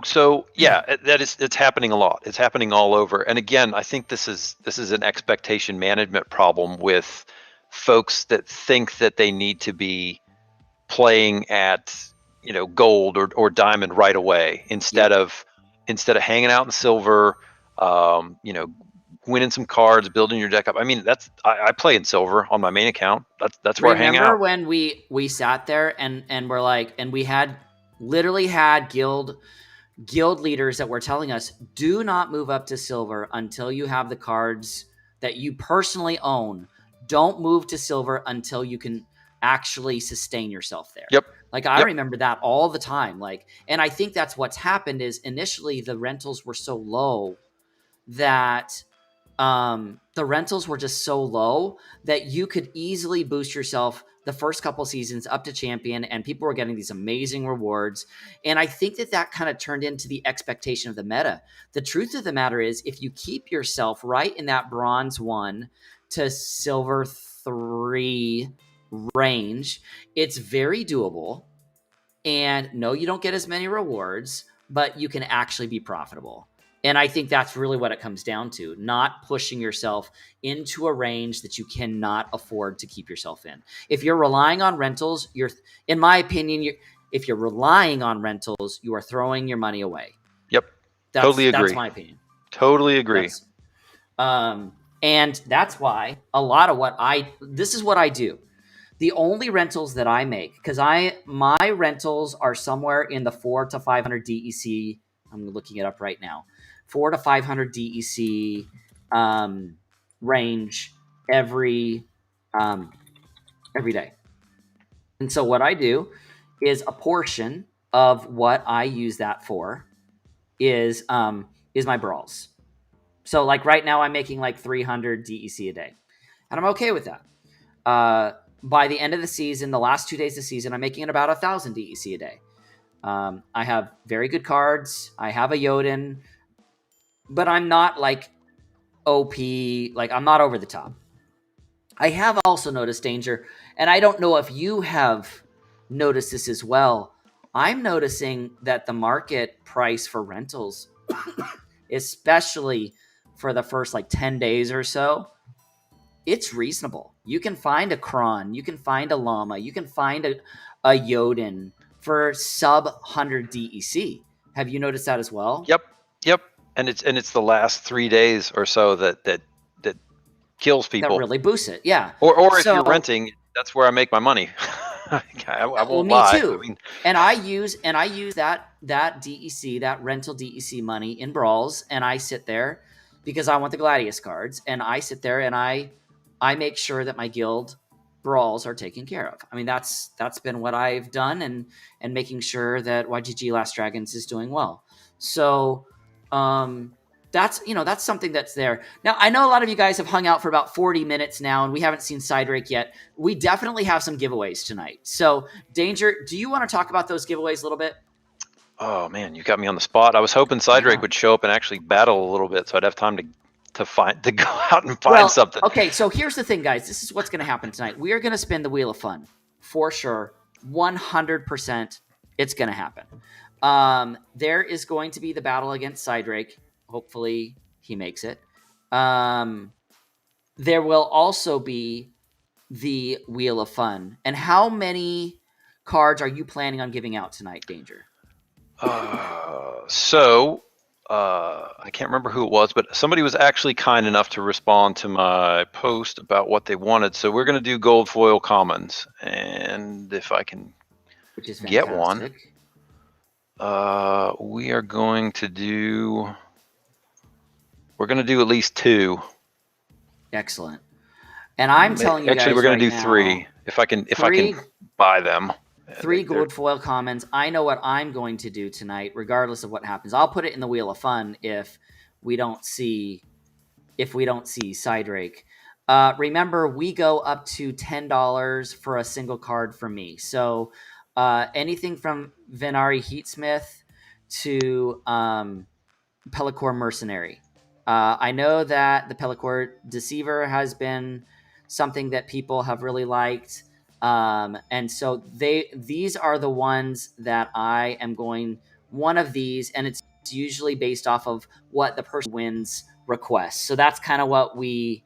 yeah, it's happening a lot. It's happening all over. And again, I think this is an expectation management problem with folks that think that they need to be playing at gold or diamond right away instead Yep. of hanging out in silver, winning some cards, building your deck up. I mean, I play in silver on my main account. That's where I hang Remember out. when we sat there and we're like, and we had literally had guild leaders that were telling us, do not move up to silver until you have the cards that you personally own. Don't move to silver until you can actually sustain yourself there. Yep. Like, I Yep. remember that all the time. Like, and I think that's what's happened is initially the rentals were so low that the rentals were just so low that you could easily boost yourself the first couple seasons up to champion, and people were getting these amazing rewards. And I think that kind of turned into the expectation of the meta. The truth of the matter is, if you keep yourself right in that bronze 1 to silver 3 range, it's very doable. And no, you don't get as many rewards, but you can actually be profitable. And I think that's really what it comes down to, not pushing yourself into a range that you cannot afford to keep yourself in. If you're relying on rentals, in my opinion, if you're relying on rentals, you are throwing your money away. Yep. Totally agree. That's my opinion. Totally agree. And that's why a lot of this is what I do. The only rentals that I make, because my rentals are somewhere in the 400 to 500 DEC. I'm looking it up right now. 400 to 500 DEC range every day. And so what I do is a portion of what I use that for is my brawls. So like right now I'm making like 300 DEC a day, and I'm okay with that. By the end of the season, the last 2 days of the season, I'm making about 1,000 DEC a day. I have very good cards. I have a Jotun, but I'm not like OP. Like, I'm not over the top. I have also noticed, Danger, and I don't know if you have noticed this as well. I'm noticing that the market price for rentals, especially for the first like 10 days or so, it's reasonable. You can find a Kron, you can find a Llama, you can find a Jotun for sub 100 DEC. Have you noticed that as well? Yep. And it's the last 3 days or so that kills people. That really boosts it, yeah. Or if you're renting, that's where I make my money. I won't lie. Me too. I mean, and I use that DEC, that rental DEC money in brawls, and I sit there because I want the Gladiator cards, and I sit there and I make sure that my guild brawls are taken care of. I mean, that's been what I've done, and making sure that YGG Last Dragons is doing well. So that's something that's there. Now, I know a lot of you guys have hung out for about 40 minutes now, and we haven't seen Cydrake yet. We definitely have some giveaways tonight. So, Danger, do you want to talk about those giveaways a little bit? Oh man, you got me on the spot. I was hoping Cydrake would show up and actually battle a little bit, so I'd have time to go out and find something. Okay, so here's the thing, guys. This is what's going to happen tonight. We are going to spin the Wheel of Fun for sure. 100%, it's going to happen. There is going to be the battle against Cydrake. Hopefully, he makes it. There will also be the Wheel of Fun. And how many cards are you planning on giving out tonight, Danger? I can't remember who it was, but somebody was actually kind enough to respond to my post about what they wanted. So we're going to do gold foil commons, and if I can get one, we are going to do. We're going to do at least 2. Excellent. And I'm telling you, actually, guys we're going to right do now, 3 if I can buy them. 3 gold foil commons. I know what I'm going to do tonight, regardless of what happens. I'll put it in the Wheel of Fun if we don't see Cydrake. Remember, we go up to $10 for a single card from me. So anything from Venari Heatsmith to Pellicor Mercenary. I know that the Pellicor Deceiver has been something that people have really liked. And so these are the ones that I am going, one of these, and it's usually based off of what the person wins request. So that's kind of what we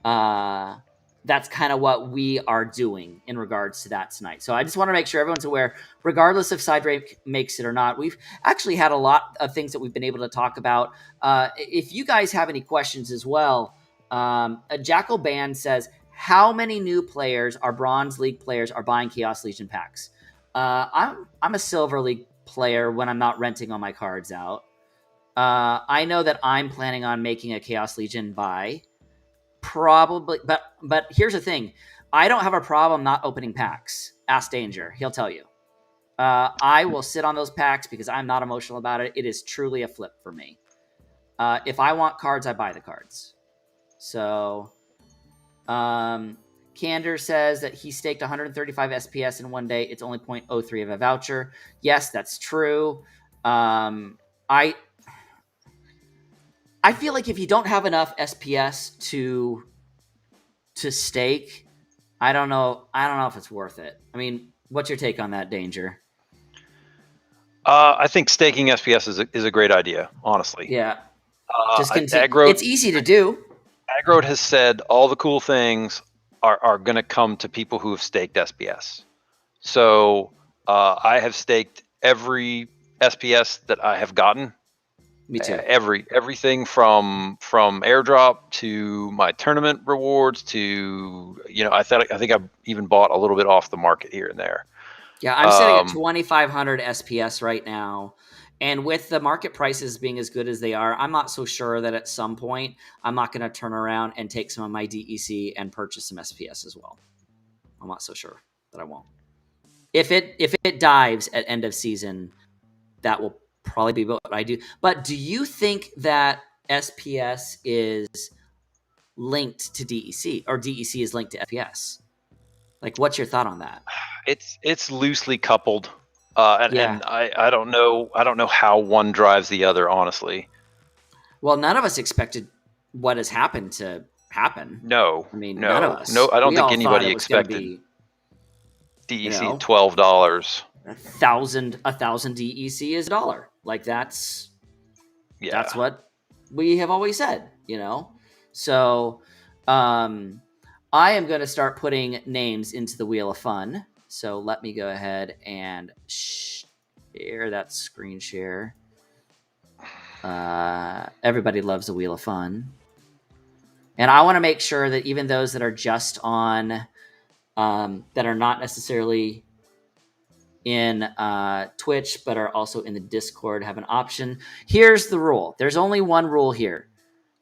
are doing in regards to that tonight. So I just want to make sure everyone's aware, regardless if Cydrake makes it or not. We've actually had a lot of things that we've been able to talk about. If you guys have any questions as well, Jackal Band says, how many new players are Bronze League players are buying Chaos Legion packs? I'm a Silver League player when I'm not renting all my cards out. I know that I'm planning on making a Chaos Legion buy. Probably, but here's the thing. I don't have a problem not opening packs. Ask Danger. He'll tell you. I will sit on those packs because I'm not emotional about it. It is truly a flip for me. If I want cards, I buy the cards. So... Candor says that he staked 135 SPS in one day. It's only 0.03 of a voucher. Yes, that's true. I feel like if you don't have enough SPS to stake, I don't know if it's worth it. I mean, what's your take on that, Danger? I think staking SPS is a great idea, honestly. Yeah. Just continue. It's easy to do. Aggroed has said all the cool things are going to come to people who have staked SPS. So I have staked every SPS that I have gotten. Me too. Everything from airdrop to my tournament rewards to, I think I even bought a little bit off the market here and there. Yeah, I'm sitting at 2,500 SPS right now. And with the market prices being as good as they are, I'm not so sure that at some point I'm not going to turn around and take some of my DEC and purchase some SPS as well. I'm not so sure that I won't. If it dives at end of season, that will probably be what I do. But do you think that SPS is linked to DEC or DEC is linked to SPS? Like, what's your thought on that? It's loosely coupled. And I don't know how one drives the other, honestly. Well, none of us expected what has happened to happen. No, I mean, no, none of us. No, I don't We think all anybody thought it was expected DEC at $12. 1,000 DEC is $1. Like that's what we have always said, So, I am going to start putting names into the Wheel of Fun. So let me go ahead and share that screen share. Everybody loves the Wheel of Fun. And I want to make sure that even those that are just on, that are not necessarily in Twitch, but are also in the Discord, have an option. Here's the rule. There's only one rule here.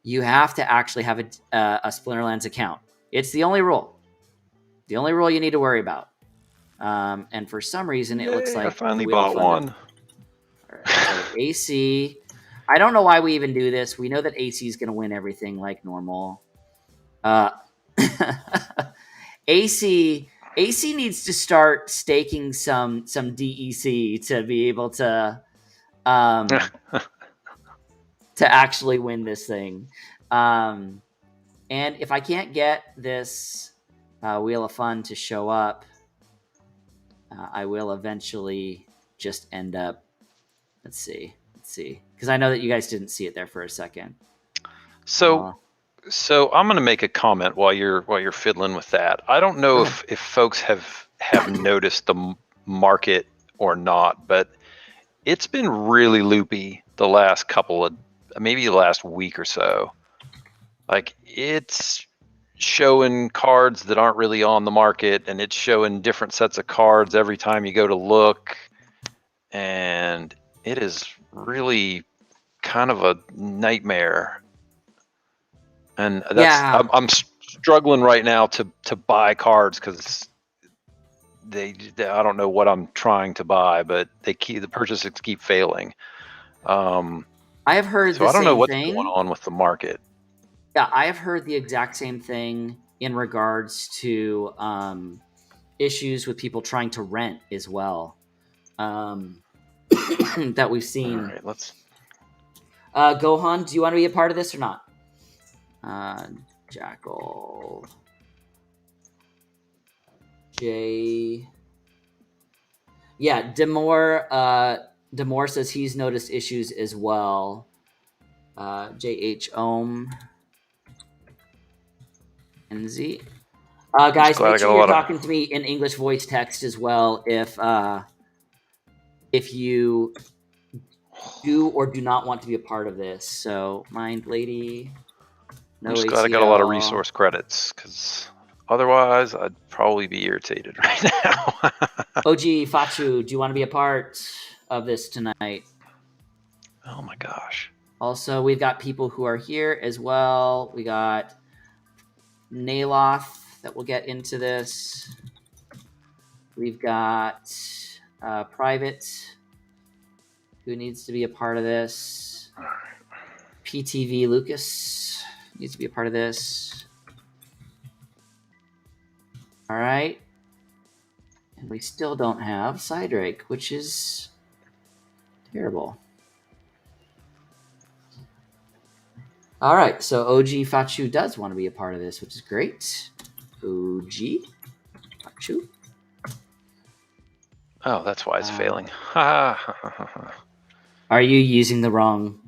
You have to actually have a Splinterlands account. It's the only rule. The only rule you need to worry about. And for some reason, it looks like I finally bought one. Right, so AC. I don't know why we even do this. We know that AC is going to win everything like normal. AC needs to start staking some DEC to be able to actually win this thing. And if I can't get this Wheel of Fun to show up, I will eventually just end up. Let's see, because I know that you guys didn't see it there for a second. So I'm going to make a comment while you're fiddling with that. I don't know if folks have noticed the market or not, but it's been really loopy the last maybe the last week or so. Like, it's showing cards that aren't really on the market, and it's showing different sets of cards every time you go to look, and it is really kind of a nightmare. And I'm struggling right now to buy cards because I don't know what I'm trying to buy, but the purchases keep failing. I have heard so I don't know what's going on with the market. Yeah, I have heard the exact same thing in regards to issues with people trying to rent as well. That we've seen. All right, let's. Gohan, do you want to be a part of this or not? Jackal. J. Yeah, Demore says he's noticed issues as well. JH Ohm. NZ. Guys, make sure you're talking to me in English voice text as well if you do or do not want to be a part of this. So, Mind Lady. No, I'm just glad I got a lot of resource credits, because otherwise I'd probably be irritated right now. OG Fachu, do you want to be a part of this tonight? Oh my gosh. Also, we've got people who are here as well. We got Naloth that will get into this. We've got Private who needs to be a part of this. All right. PTV Lucas needs to be a part of this. All right. And we still don't have Cydrake, which is terrible. All right, so OG Fachu does want to be a part of this, which is great. OG Fachu. Oh, that's why it's failing. Are you using the wrong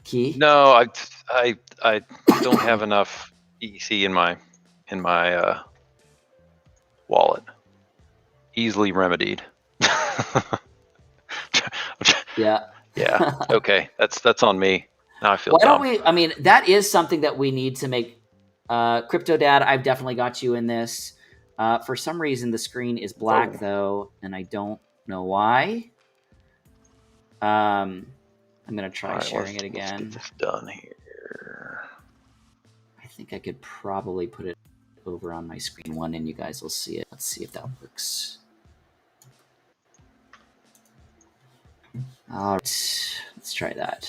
key? No, I don't have enough EC in my wallet. Easily remedied. Yeah. Yeah. Okay. That's on me. Now I feel Why dumb. don't we? I mean, that is something that we need to make. Crypto Dad, I've definitely got you in this. For some reason, the screen is black though, and I don't know why. I'm gonna try sharing it again. Let's get this done here. I think I could probably put it over on my screen one, and you guys will see it. Let's see if that works. All right, let's try that.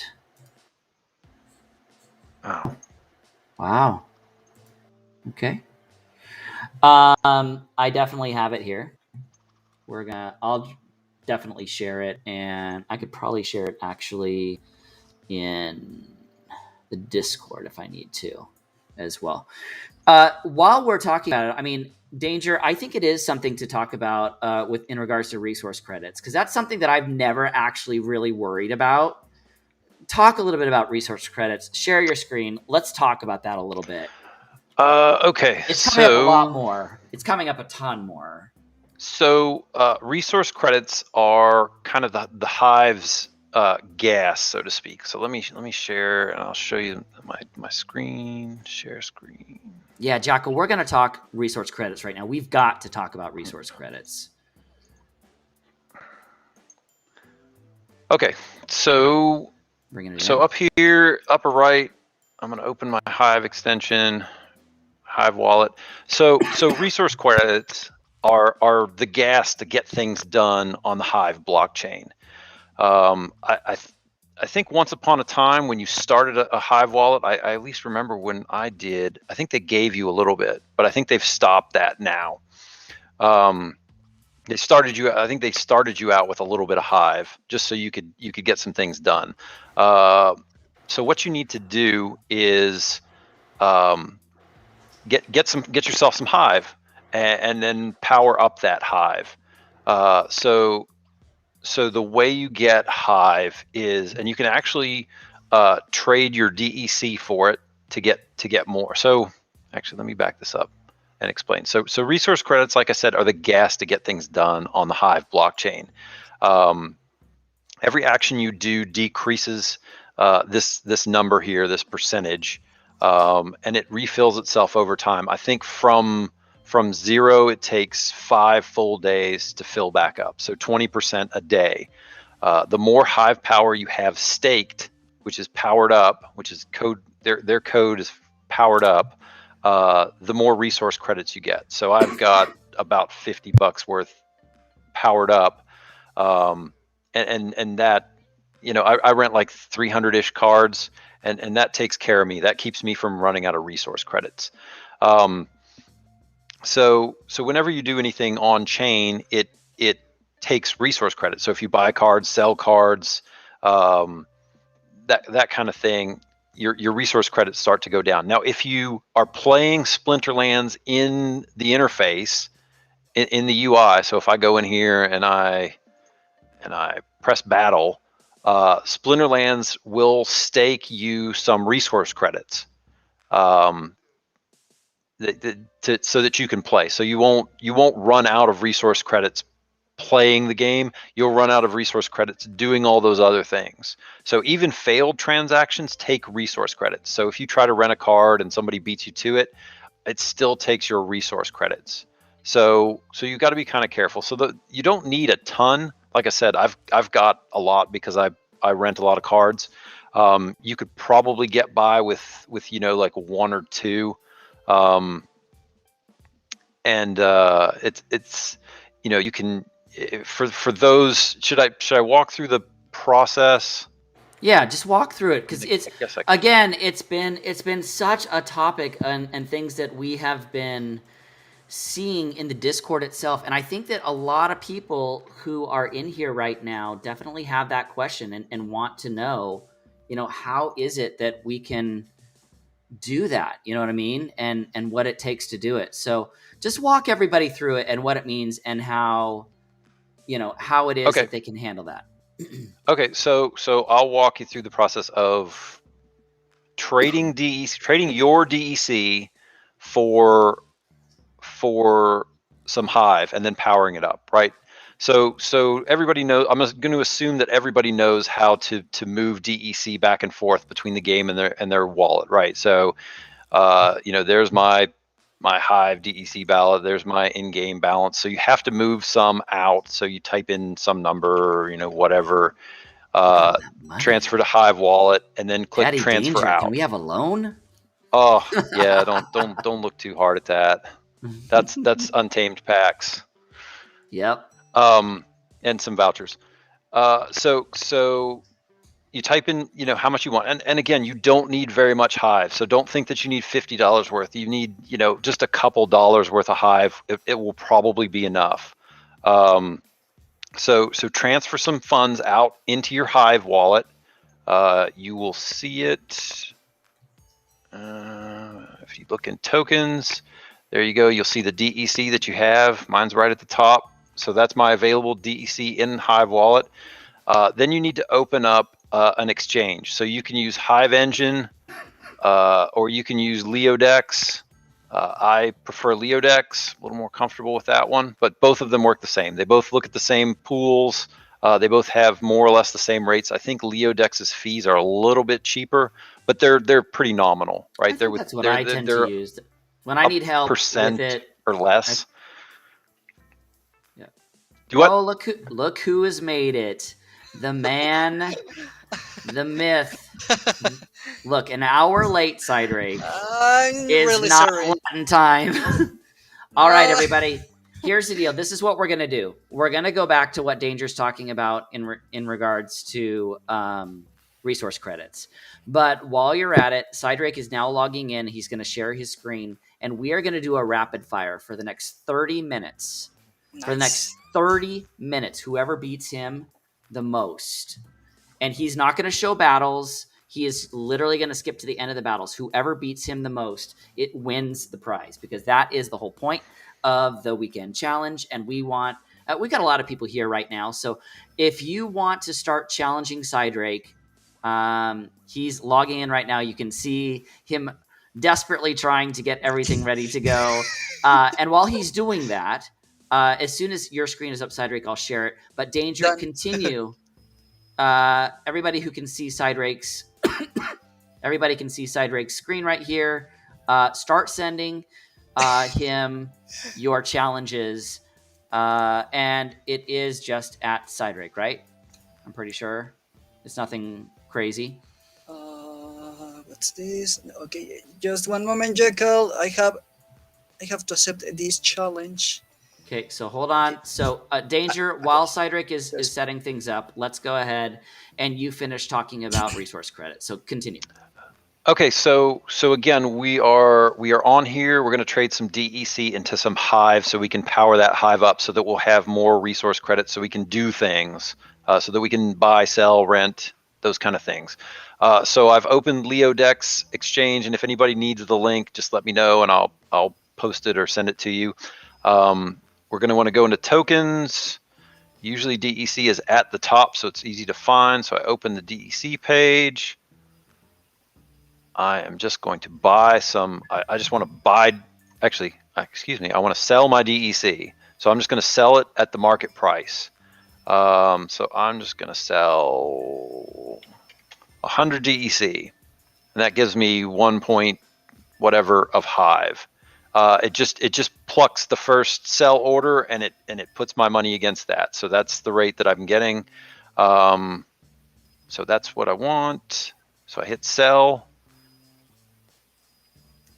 Oh. Wow. Okay. I definitely have it here. I'll definitely share it, and I could probably share it actually in the Discord if I need to as well. While we're talking about it, I mean, Danger, I think it is something to talk about in regards to resource credits, because that's something that I've never actually really worried about. Talk a little bit about resource credits. Share your screen. Let's talk about that a little bit. Okay. It's coming up a lot more. It's coming up a ton more. So resource credits are kind of the Hive's gas, so to speak. So let me share, and I'll show you my screen. Share screen. Yeah, Jackal, we're going to talk resource credits right now. We've got to talk about resource credits. Okay, so up here, upper right, I'm going to open my Hive extension, Hive wallet. So resource credits are the gas to get things done on the Hive blockchain. I think once upon a time when you started a Hive wallet, I at least remember when I did, I think they gave you a little bit, but I think they've stopped that now. I think they started you out with a little bit of Hive just so you could get some things done. So what you need to do is get yourself some hive, and then power up that hive. So the way you get hive is, and you can actually trade your DEC for it to get more. So actually, let me back this up and explain. So resource credits, like I said, are the gas to get things done on the Hive blockchain. Every action you do decreases this number here, this percentage, and it refills itself over time. I think from 0, it takes 5 full days to fill back up. So 20% a day. The more Hive power you have staked, which is powered up, which is code, their code is powered up, the more resource credits you get. So I've got about $50 worth powered up. And that, I rent like 300-ish cards, and that takes care of me. That keeps me from running out of resource credits. So whenever you do anything on chain, it takes resource credits. So if you buy cards, sell cards, that kind of thing, your resource credits start to go down. Now, if you are playing Splinterlands in the interface, in the UI, so if I go in here and I press battle, Splinterlands will stake you some resource credits, so that you can play. So you won't run out of resource credits playing the game. You'll run out of resource credits doing all those other things. So even failed transactions take resource credits. So if you try to rent a card and somebody beats you to it, it still takes your resource credits. So you got to be kind of careful. So you don't need a ton. Like I said, I've got a lot because I rent a lot of cards. You could probably get by with like 1 or 2, and it's you can, for those. Should I walk through the process? Yeah, just walk through it, because it's, I guess again, it's been such a topic, and things that we have been seeing in the Discord itself. And I think that a lot of people who are in here right now definitely have that question and want to know, how is it that we can do that? You know what I mean? And what it takes to do it. So just walk everybody through it and what it means and how it is that they can handle that. Okay, so I'll walk you through the process of trading your DEC for some Hive and then powering it up, right? So everybody knows. I'm going to assume that everybody knows how to move DEC back and forth between the game and their wallet, right? So there's my Hive DEC ballot. There's my in-game balance. So you have to move some out. So you type in some number, whatever, transfer to Hive wallet, and then click Daddy transfer Danger, out. can we have a loan? Oh yeah, don't look too hard at that. That's Untamed packs. Yep. And some vouchers. So you type in, how much you want, and again, you don't need very much Hive. So don't think that you need $50 worth. You need, just a couple dollars worth of Hive. It will probably be enough. So transfer some funds out into your Hive wallet. You will see it. If you look in tokens, there you go. You'll see the DEC that you have. Mine's right at the top. So that's my available DEC in Hive wallet. Then you need to open up an exchange. So you can use Hive Engine, or you can use Leodex. I prefer Leodex, a little more comfortable with that one, but both of them work the same. They both look at the same pools. They both have more or less the same rates. I think Leodex's fees are a little bit cheaper, but they're pretty nominal, right? That's what I tend to use when I need help with it, or less. Yeah. Do what? Oh, look who has made it. The man, the myth. Look, an hour late, Cydrake. Is really not sorry. Latin time. All right, everybody. Here's the deal. This is what we're going to do. We're going to go back to what Danger's talking about in regards to resource credits. But while you're at it, Cydrake is now logging in. He's going to share his screen, and we are going to do a rapid fire for the next 30 minutes. Nice. For the next 30 minutes, whoever beats him the most. And he's not going to show battles. he is literally going to skip to the end of the battles. Whoever beats him the most, it wins the prize, because that is the whole point of the weekend challenge. And we want, we got a lot of people here right now. So if you want to start challenging Cydrake, he's logging in right now. You can see him desperately trying to get everything ready to go. And while he's doing that, as soon as your screen is up, Cydrake, I'll share it. But Danger, Done. continue. Everybody who can see Cydrake's everybody can see Cydrake's screen right here. Start sending him your challenges, and it is just at Cydrake, right? I'm pretty sure it's nothing crazy. What's this? Okay, just one moment, Jekyll. I have to accept this challenge. Okay, so hold on. So, Danger, while Cydrake is setting things up, let's go ahead and you finish talking about resource credit. So continue. Okay, so again, we are on here. We're going to trade some DEC into some Hive so we can power that Hive up so that we'll have more resource credits so we can do things, so that we can buy, sell, rent, those kind of things. So I've opened Leodex Exchange, and if anybody needs the link, just let me know and I'll post it or send it to you. We're going to want to go into tokens. Usually DEC is at the top, so it's easy to find. So I open the DEC page. I am just going to buy some. I just want to buy. Actually, excuse me. I want to sell my DEC. So I'm just going to sell it at the market price. So I'm just going to sell 100 DEC, and that gives me 1 point whatever of Hive. It just plucks the first sell order, and it puts my money against that. So that's the rate that I'm getting. So that's what I want. So I hit sell.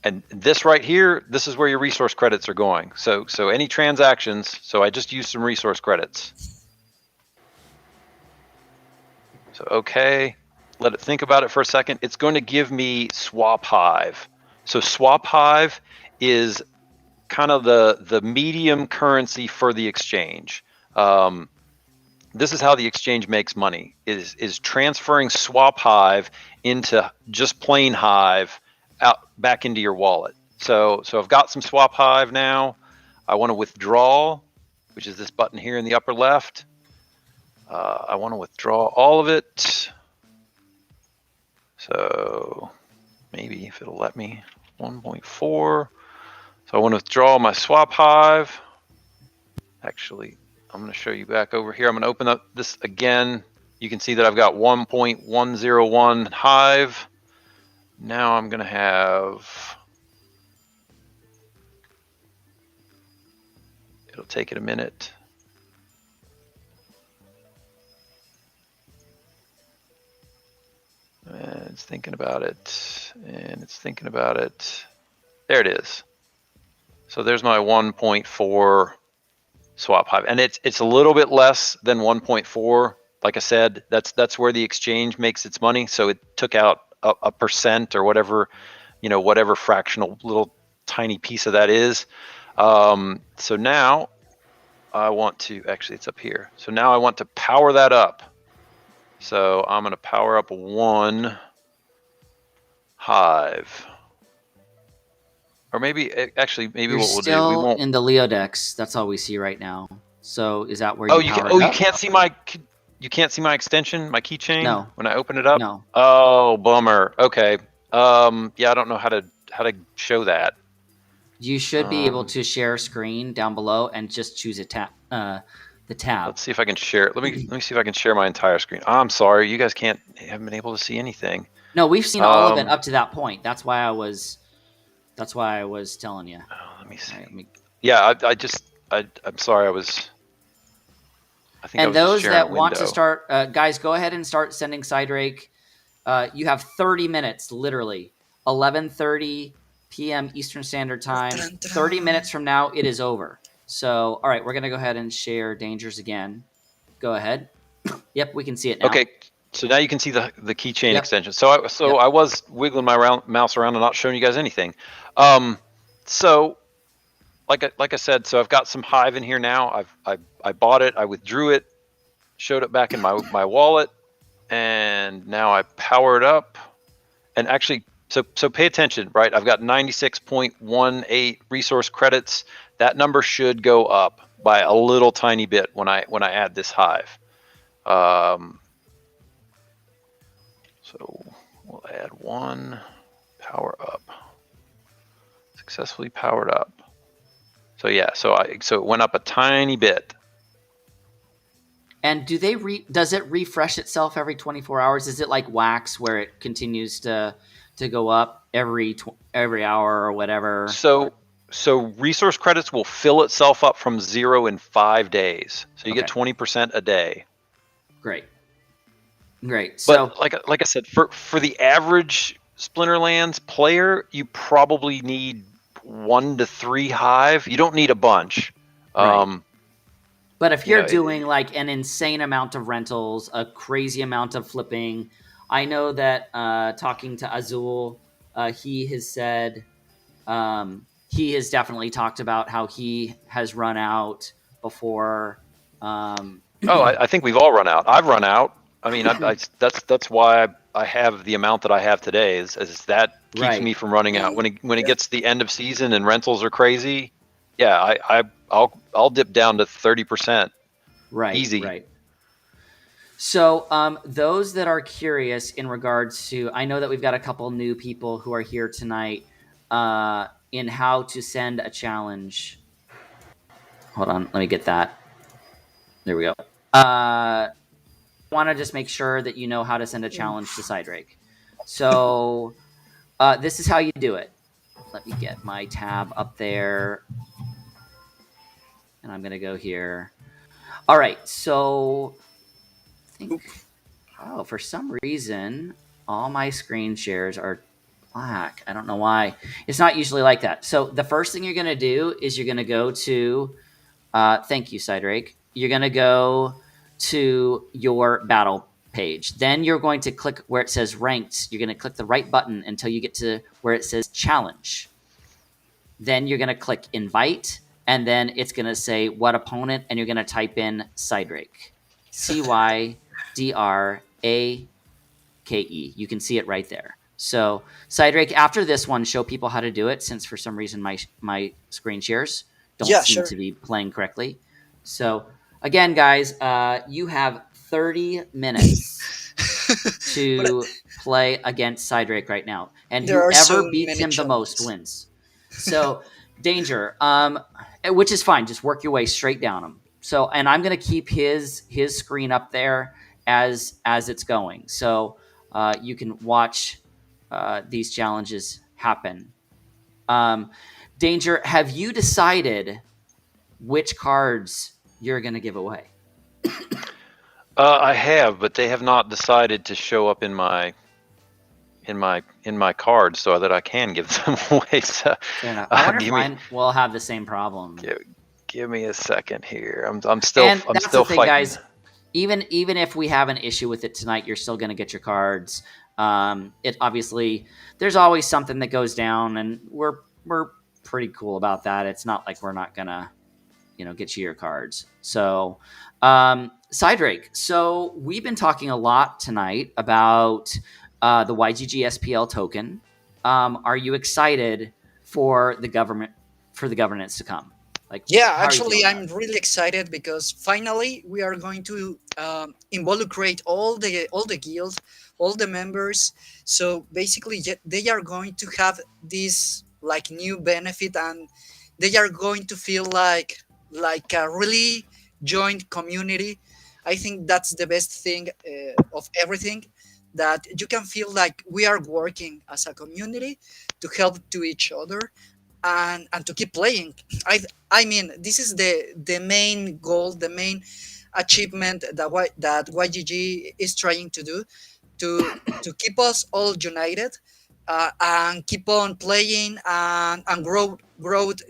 And this right here, this is where your resource credits are going. So any transactions, so I just used some resource credits. So okay, let it think about it for a second. It's going to give me Swap Hive. So Swap Hive is kind of the medium currency for the exchange. This is how the exchange makes money, is transferring Swap Hive into just plain Hive out back into your wallet. So I've got some Swap Hive now. I want to withdraw, which is this button here in the upper left. I want to withdraw all of it. So maybe if it'll let me, 1.4. So I want to withdraw my Swap Hive. Actually, I'm going to show you back over here. I'm going to open up this again. You can see that I've got 1.101 Hive. Now I'm going to have, it'll take it a minute. And it's thinking about it, and it's thinking about it. There it is. So there's my 1.4 Swap Hive, and it's a little bit less than 1.4. Like I said, that's where the exchange makes its money. So it took out a percent or whatever, whatever fractional little tiny piece of that is. So now I want to, actually it's up here. So now I want to power that up. So I'm going to power up 1 Hive. Or maybe, actually, maybe You're what we'll do, we still won't. in the Leodex. That's all we see right now. So is that where You can't see my extension, my keychain? No. When I open it up? No. Oh, bummer. Okay. Yeah, I don't know how to show that. You should be able to share screen down below and just choose the tab. Let's see if I can share it. Let me see if I can share my entire screen. I'm sorry, you guys haven't been able to see anything. No, we've seen all of it up to that point. That's why I was telling you. Oh, let me see. Right, yeah, I'm sorry. I think. And those that want to start, guys, go ahead and start sending Cydrake. You have 30 minutes, literally, 11:30 p.m. Eastern Standard Time. 30 minutes from now, it is over. So, all right, we're gonna go ahead and share Dangers again. Go ahead. Yep, we can see it now. Okay, so now you can see the keychain extension. So I was wiggling my mouse around and not showing you guys anything. So like I said, so I've got some Hive in here now. I bought it, I withdrew it, showed it back in my wallet, and now I power it up. And actually, so pay attention, right? I've got 96.18 resource credits. That number should go up by a little tiny bit when I add this hive. So we'll add 1, power up. Successfully powered up. So yeah, so it went up a tiny bit. And does it refresh itself every 24 hours? Is it like wax where it continues to go up every hour or whatever? So resource credits will fill itself up from 0 in 5 days. So you get 20% a day. Great. So, but like I said, for the average Splinterlands player, you probably need 1 to 3 hive. You don't need a bunch. Right. But if you're doing like an insane amount of rentals, a crazy amount of flipping, I know that talking to Azul, he has said he has definitely talked about how he has run out before. I think we've all run out. I've run out. I mean, that's why I have the amount that I have today. Is that keeps me from running out when it gets to the end of season and rentals are crazy. Yeah, I'll dip down to 30%. Right. Easy. Right. So those that are curious in regards to, I know that we've got a couple new people who are here tonight in how to send a challenge. Hold on, let me get that. There we go. I want to just make sure that you know how to send a challenge to Cydrake. So this is how you do it. Let me get my tab up there. And I'm going to go here. All right, so I think, for some reason, all my screen shares are black. I don't know why. It's not usually like that. So the first thing you're going to do is you're going to go to, thank you, Cydrake. You're going to go to your battle page. Then you're going to click where it says ranked. You're going to click the right button until you get to where it says challenge. Then you're going to click invite, and then it's going to say what opponent, and you're going to type in Cydrake. Cydrake. You can see it right there. So Cydrake, after this one, show people how to do it, since for some reason my screen shares don't seem to be playing correctly. So again, guys, you have 30 minutes to play against Cydrake right now. And whoever beats him the most wins. So Danger, which is fine. Just work your way straight down him. So, and I'm going to keep his screen up there as it's going. So you can watch these challenges happen. Danger, have you decided which cards you're going to give away? I have, but they have not decided to show up in my cards so that I can give them away. So, fair enough. I wonder if mine will have the same problem. Give me a second here. I'm still fighting, guys. Even if we have an issue with it tonight, you're still going to get your cards. It obviously, there's always something that goes down, and we're pretty cool about that. It's not like we're not gonna, get you your cards. So, Cydrake. So we've been talking a lot tonight about the YGG SPL token. Are you excited for the governance to come? Actually, I'm really excited because finally we are going to involucrate all the guilds, all the members. So basically, they are going to have this like new benefit, and they are going to feel like a really joined community. I think that's the best thing of everything, that you can feel like we are working as a community to help to each other and to keep playing. I mean, this is the main goal, the main achievement that YGG is trying to do, to keep us all united and keep on playing and grow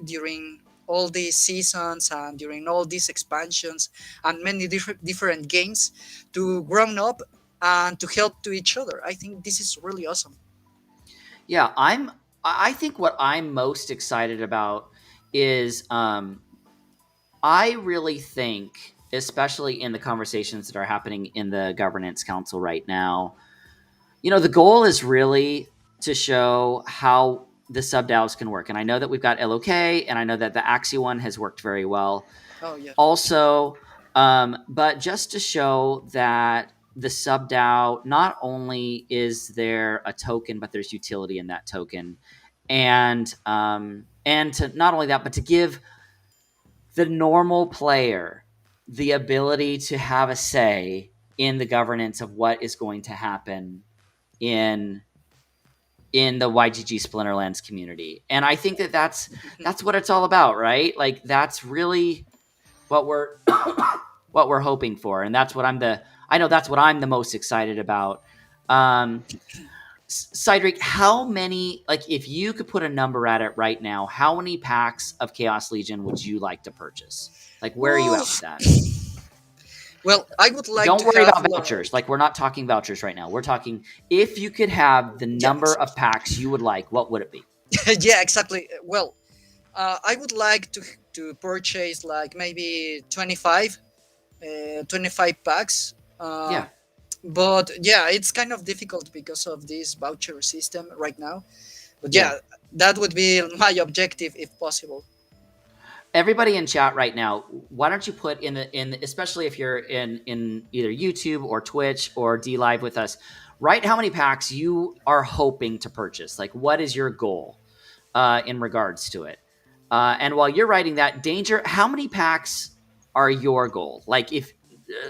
during all these seasons and during all these expansions and many different games, to grown up and to help to each other. I think this is really awesome. Yeah, I think what I'm most excited about is I really think especially in the conversations that are happening in the governance council right now, the goal is really to show how the sub DAOs can work. And I know that we've got LOK, and I know that the Axie one has worked very well. Oh yeah. Also, but just to show that the sub DAO, not only is there a token, but there's utility in that token, and to not only that, but to give the normal player the ability to have a say in the governance of what is going to happen in the YGG Splinterlands community. And I think that that's what it's all about, right? Like, that's really what we're what we're hoping for, and that's what I'm the most excited about. Cydrake, how many, like, if you could put a number at it right now, how many packs of Chaos Legion would you like to purchase? Like, where are you at with that? Well, I would like Don't to worry have about vouchers. Like, we're not talking vouchers right now. We're talking, if you could have the number of packs you would like, what would it be? Yeah, exactly. Well, I would like to purchase like maybe 25 packs. Yeah. But yeah, it's kind of difficult because of this voucher system right now. But yeah, that would be my objective if possible. Everybody in chat right now, why don't you put in especially if you're in either YouTube or Twitch or D Live with us, write how many packs you are hoping to purchase. Like, what is your goal in regards to it? And while you're writing that, Danger, how many packs are your goal? Like, if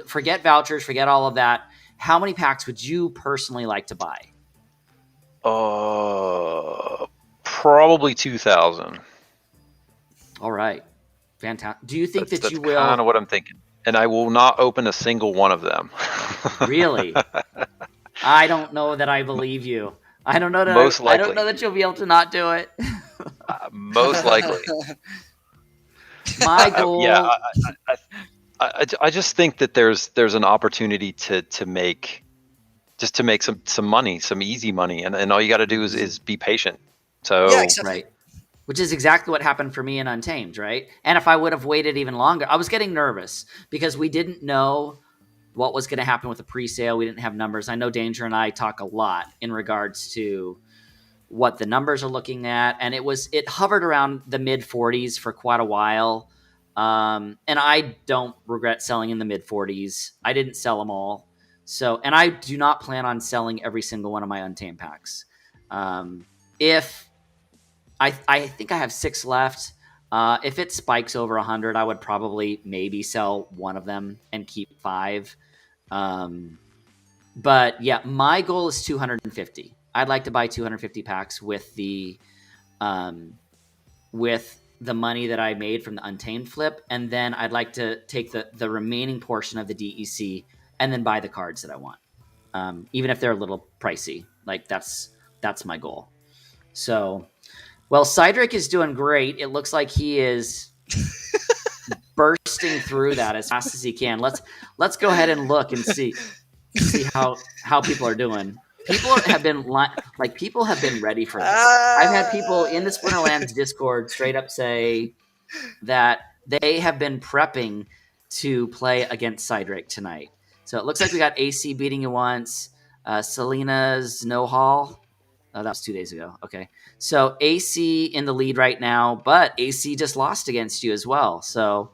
forget vouchers, forget all of that, how many packs would you personally like to buy? Probably 2,000. All right. Fantastic. Do you think that's you will? That's kind of what I'm thinking. And I will not open a single one of them. Really? I don't know that I believe you. I don't know that. I don't know that you'll be able to not do it. Most likely. My goal. Yeah, I just think that there's an opportunity to make some money, some easy money, and all you got to do is be patient. So yeah, exactly. Right. Which is exactly what happened for me in Untamed, right? And if I would have waited even longer, I was getting nervous because we didn't know what was going to happen with the pre-sale. We didn't have numbers. I know Danger and I talk a lot in regards to what the numbers are looking at, and it hovered around the mid 40s for quite a while. And I don't regret selling in the mid 40s. I didn't sell them all. So, and I do not plan on selling every single one of my Untamed packs. If I think I have 6 left. If it spikes over 100, I would probably maybe sell one of them and keep 5. But yeah, my goal is 250. I'd like to buy 250 packs with the money that I made from the Untamed flip, and then I'd like to take the remaining portion of the DEC and then buy the cards that I want, even if they're a little pricey. Like, that's my goal. So. Well, Cydrake is doing great. It looks like he is bursting through that as fast as he can. Let's go ahead and look and see how people are doing. People have been ready for this. I've had people in the Splinterlands Discord straight up say that they have been prepping to play against Cydrake tonight. So it looks like we got AC beating you once. Selena's no hall. Oh, that was 2 days ago. Okay. So AC in the lead right now, but AC just lost against you as well. So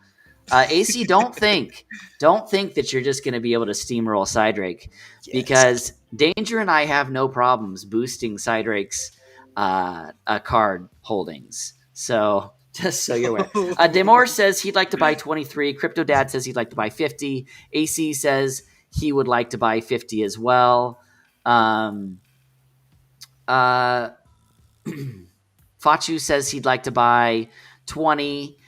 AC, don't think that you're just going to be able to steamroll Cydrake, because Danger and I have no problems boosting Cydrake's card holdings. So just so you're aware. Demore says he'd like to buy 23. Crypto Dad says he'd like to buy 50. AC says he would like to buy 50 as well. Fachu says he'd like to buy 20.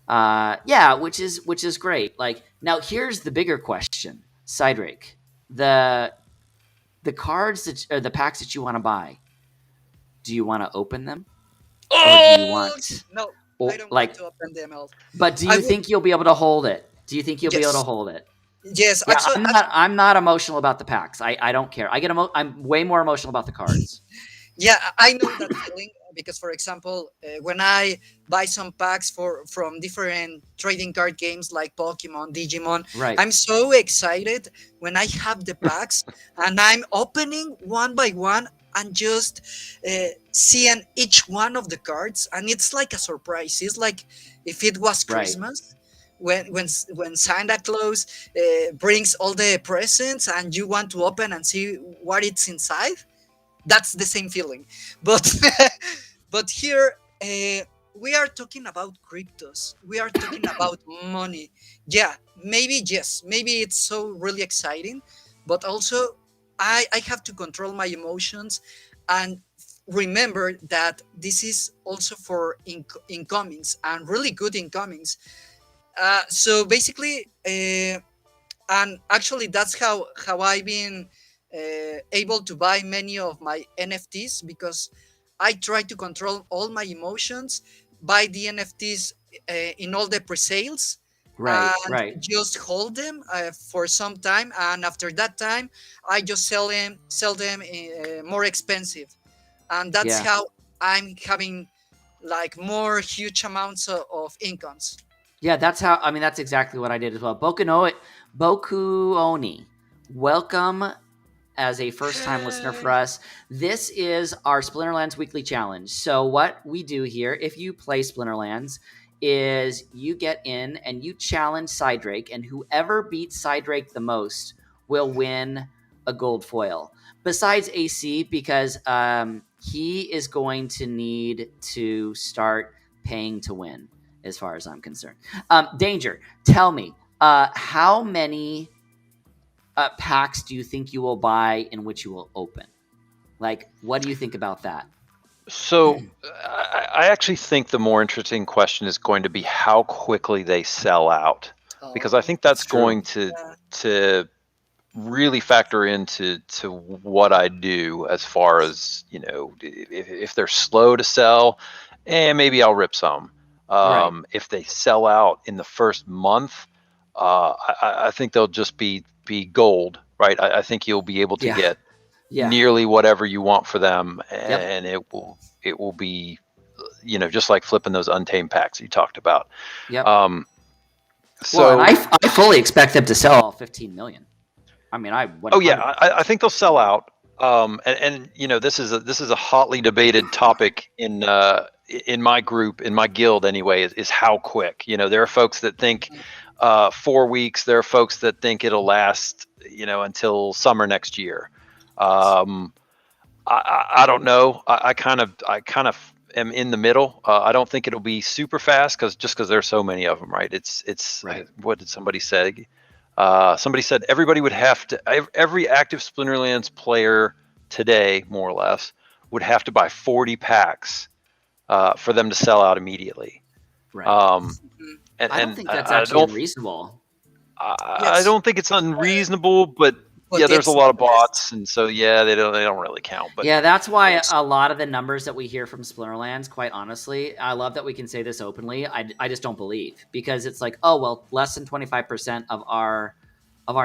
Yeah, which is great. Like, now here's the bigger question, Cydrake. The cards or the packs that you want to buy, do you want to open them? Or do you want No, I don't like want to open them all. But do you think you'll be able to hold it? Do you think you'll be able to hold it? Yes, Yeah, actually, I'm not emotional about the packs. I don't care. I'm way more emotional about the cards. Yeah, I know that feeling because, for example, when I buy some packs from different trading card games like Pokemon, Digimon, Right. I'm so excited when I have the packs and I'm opening one by one and just seeing each one of the cards, and it's like a surprise. It's like if it was Right. Christmas. When Santa Claus brings all the presents and you want to open and see what it's inside, that's the same feeling. But but here we are talking about cryptos, we are talking about money. Yeah, maybe, yes, maybe it's so really exciting, but also I have to control my emotions and remember that this is also for incomings and really good incomings. So basically and actually that's how I've been able to buy many of my NFTs, because I try to control all my emotions, buy the NFTs in all the pre-sales, Right. and Right. just hold them for some time, and after that time I just sell them more expensive, and that's Yeah. how I'm having like more huge amounts of incomes. Yeah, that's how. I mean, that's exactly what I did as well. Boku Oni, welcome as a first-time listener for Hey. us. This is our Splinterlands weekly challenge. So what we do here, if you play Splinterlands, is you get in and you challenge Cydrake, and whoever beats Cydrake the most will win a gold foil. Besides AC, because he is going to need to start paying to win, as far as I'm concerned. Danger, tell me, how many packs do you think you will buy in which you will open? Like, what do you think about that? So I actually think the more interesting question is going to be how quickly they sell out, because I Oh, think It's that's true. going to yeah. to really factor into what I do, as far as, if they're slow to sell, and maybe I'll rip some. Right. If they sell out in the first month, I think they'll just be gold, right? I think you'll be able to Yeah. get Yeah. nearly whatever you want for them, Yep. and it will be, just like flipping those untamed packs you talked about. Yep. Um, Well, and so I fully expect them to sell all 15 million. I mean, I Oh yeah, 100. I think they'll sell out. And this is a hotly debated topic in my group, in my guild anyway, is how quick. There are folks that think 4 weeks. There are folks that think it'll last until summer next year. Um, I don't know. I kind of am in the middle. I don't think it'll be super fast, because there's so many of them, right? It's Right. what did somebody say? Somebody said everybody would have to, every active Splinterlands player today, more or less, would have to buy 40 packs for them to sell out immediately. Right. Um, Mhm. and I don't and think that's I actually don't unreasonable. I Yes, don't think it's unreasonable, but but yeah, there's a it's lot not of the best. bots, and so yeah, they don't really count. But Yeah, that's why Yes. a lot of the numbers that we hear from Splinterlands, quite honestly, I love that we can say this openly. I just don't believe, because it's like, oh well, less than 25% of our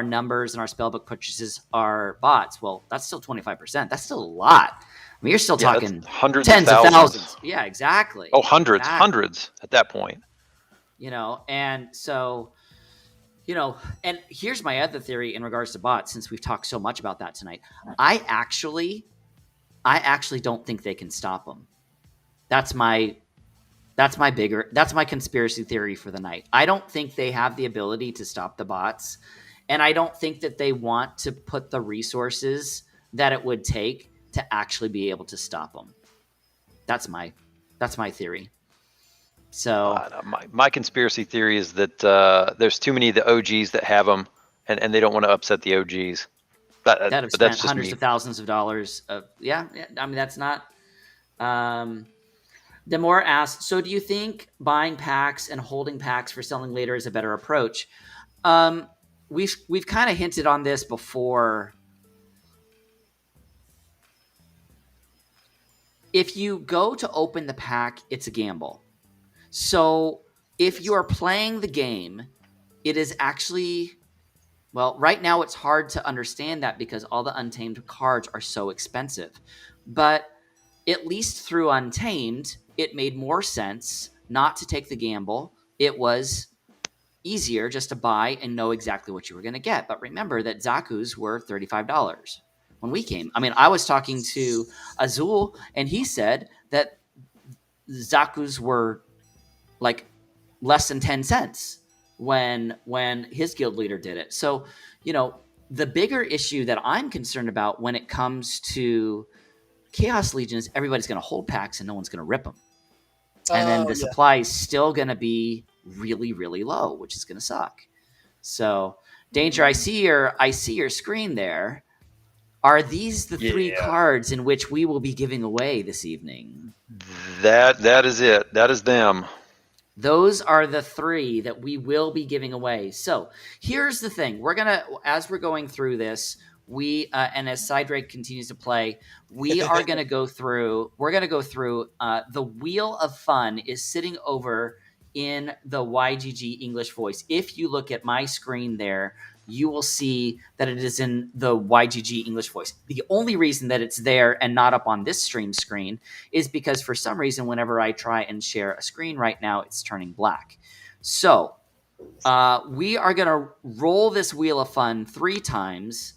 numbers and our spellbook purchases are bots. Well, that's still 25%. That's still a lot. I mean, you're still yeah, that's talking hundreds of tens of thousands. thousands. Yeah, exactly. Oh, hundreds, Exactly. hundreds at that point. And so, and here's my other theory in regards to bots, since we've talked so much about that tonight. I actually I actually don't think they can stop them. That's my that's my conspiracy theory for the night. I don't think they have the ability to stop the bots, and I don't think that they want to put the resources that it would take to actually be able to stop them. That's my theory. So, My conspiracy theory is that there's too many of the OGs that have them, and they don't want to upset the OGs. that have But that's spent just hundreds me. of thousands of dollars of, yeah, I mean, that's not. um Demore asks, so do you think buying packs and holding packs for selling later is a better approach? Um, we've kind of hinted on this before. If you go to open the pack, it's a gamble. So if you Yes. are playing the game, it is actually, well, right now it's hard to understand that because all the untamed cards are so expensive. But at least through Untamed, it made more sense not to take the gamble. It was easier just to buy and know exactly what you were going to get. But remember that Zaku's were $35 when we came. I mean, I was talking to Azul, and he said that Zaku's were like less than 10 cents when his guild leader did it. So, the bigger issue that I'm concerned about when it comes to Chaos Legion is everybody's going to hold packs and no one's going to rip them. And then the supply is still going to be really, really low, which is going to suck. So, Danger, I see your screen there. Are these the 3 cards in which we will be giving away this evening? That is it. That is them. Those are the 3 that we will be giving away. So here's the thing: as we're going through this, and as Cydrake continues to play, we are going to go through. We're going to go through. The Wheel of Fun is sitting over in the YGG English voice. If you look at my screen there, you will see that it is in the YGG English voice. The only reason that it's there and not up on this stream screen is because for some reason, whenever I try and share a screen right now, it's turning black. So we are going to roll this Wheel of Fun 3 times.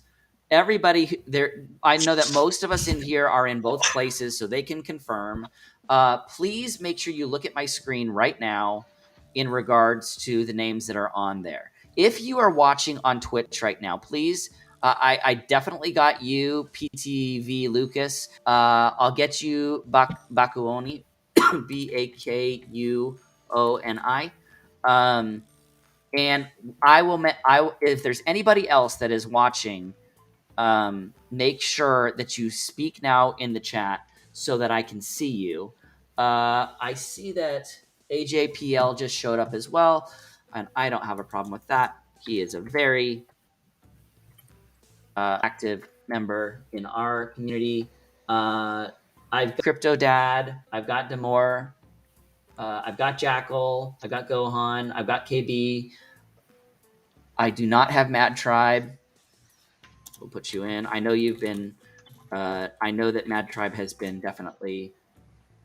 Everybody there, I know that most of us in here are in both places, so they can confirm. Please make sure you look at my screen right now in regards to the names that are on there. If you are watching on Twitch right now, please, I definitely got you, PTV Lucas. I'll get you Bakuoni, Bakuoni. And I will. If there's anybody else that is watching, make sure that you speak now in the chat so that I can see you. I see that AJPL just showed up as well, and I don't have a problem with that. He is a very active member in our community. I've got Crypto Dad, I've got Demore, I've got Jackal, I've got Gohan, I've got KB. I do not have Mad Tribe. We'll put you in. I know you've been. I know that Mad Tribe has been definitely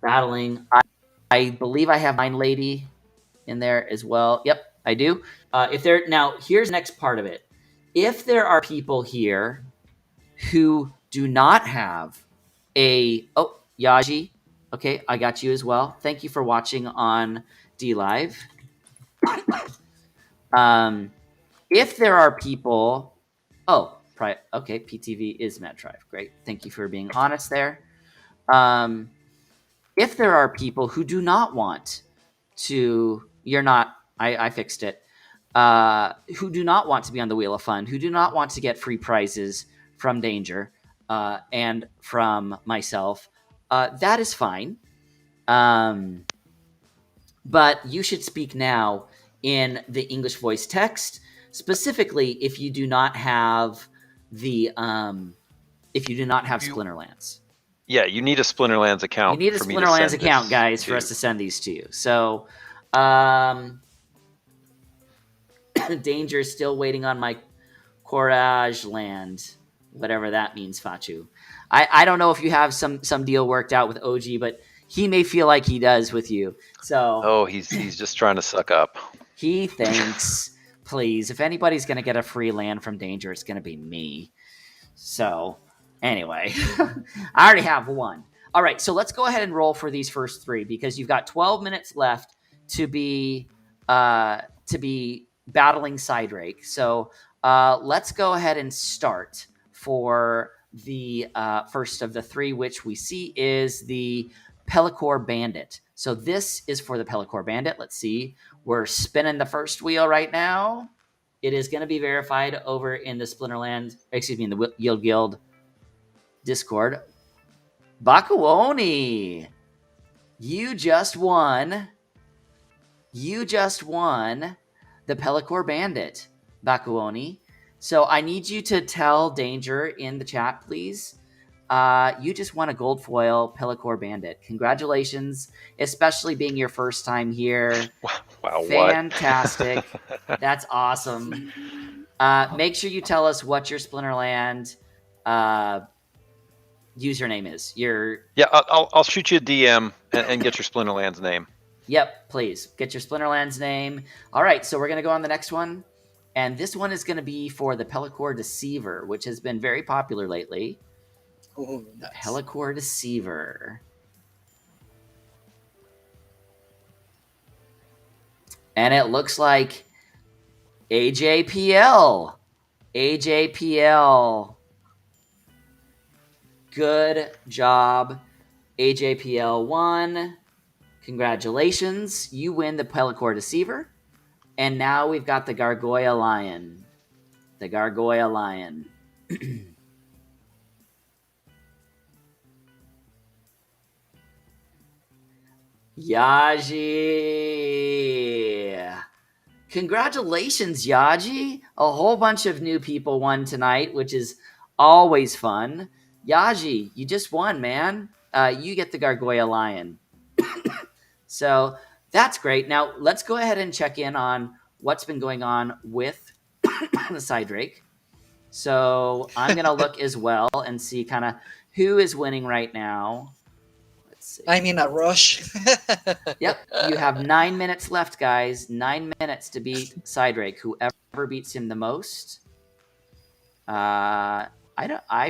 battling. I believe I have Mind Lady in there as well. Yep, I do. Now, here's the next part of it. If there are people here who do not have Yaji, okay, I got you as well. Thank you for watching on D Live. If there are people, okay, PTV is Mad Tribe. Great, thank you for being honest there. If there are people who do not want to, I fixed it. Who do not want to be on the Wheel of Fun, who do not want to get free prizes from Danger and from myself, that is fine. But you should speak now in the English voice text, specifically if you do not have Splinterlands. Yeah, you need a Splinterlands account. You need a Splinterlands account, guys, for us to send these to you. So, Danger is still waiting on my Courage land, whatever that means, Fachu. I don't know if you have some deal worked out with OG, but he may feel like he does with you. So, he's just trying to suck up. He thinks, please, if anybody's going to get a free land from Danger, it's going to be me. So, anyway, I already have one. All right, so let's go ahead and roll for these first 3 because you've got 12 minutes left to be battling Cydrake. So let's go ahead and start for the first of the 3, which we see is the Pellicor Bandit. So this is for the Pellicor Bandit. Let's see. We're spinning the first wheel right now. It is going to be verified over in the Splinterland, in the Yield Guild Discord. Bakuoni, you just won the Pellicor Bandit, Bakuoni. So I need you to tell Danger in the chat, please. You just won a gold foil Pellicor Bandit. Congratulations, especially being your first time here. Wow, fantastic. That's awesome. Make sure you tell us what your Splinterland username is. Your Yeah, I'll shoot you a DM and get your Splinterlands name. Yep, please get your Splinterlands name. All right, so we're gonna go on the next one, and this one is gonna be for the Pellicor Deceiver, which has been very popular lately. Oh, nice. Pellicor Deceiver. And it looks like AJPL. AJPL. Good job, AJPL 1. Congratulations. You win the Pellicor Deceiver. And now we've got the Gargoyle Lion. The Gargoyle Lion. Yaji. Congratulations, Yaji. A whole bunch of new people won tonight, which is always fun. Yaji, you just won, man. You get the Gargoyle Lion. So that's great. Now let's go ahead and check in on what's been going on with the Cydrake. So I'm going to look as well and see kind of who is winning right now. Let's see. I'm in a rush. Yep, you have 9 minutes left, guys. 9 minutes to beat Cydrake. Whoever beats him the most. I've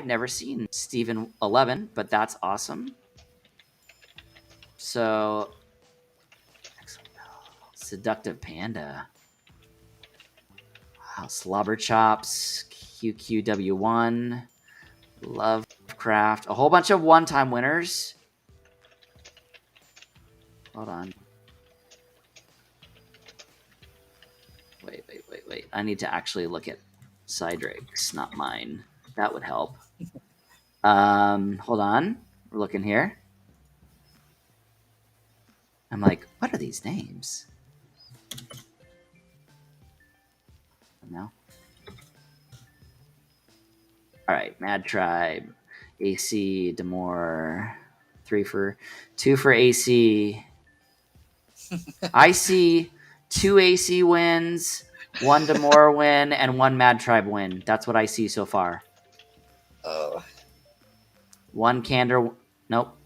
never seen Steven 11, but that's awesome. So, Seductive Panda. Wow, Slobber Chops, QQW1, Lovecraft, a whole bunch of one-time winners. Hold on. Wait. I need to actually look at Cydrake's, not mine. That would help. Hold on. We're looking here. I'm like, what are these names? No. All right, Mad Tribe, AC, Demore, 2 for AC. I see 2 AC wins, 1 Demore win, and 1 Mad Tribe win. That's what I see so far. Oh. 1 Candor. Nope.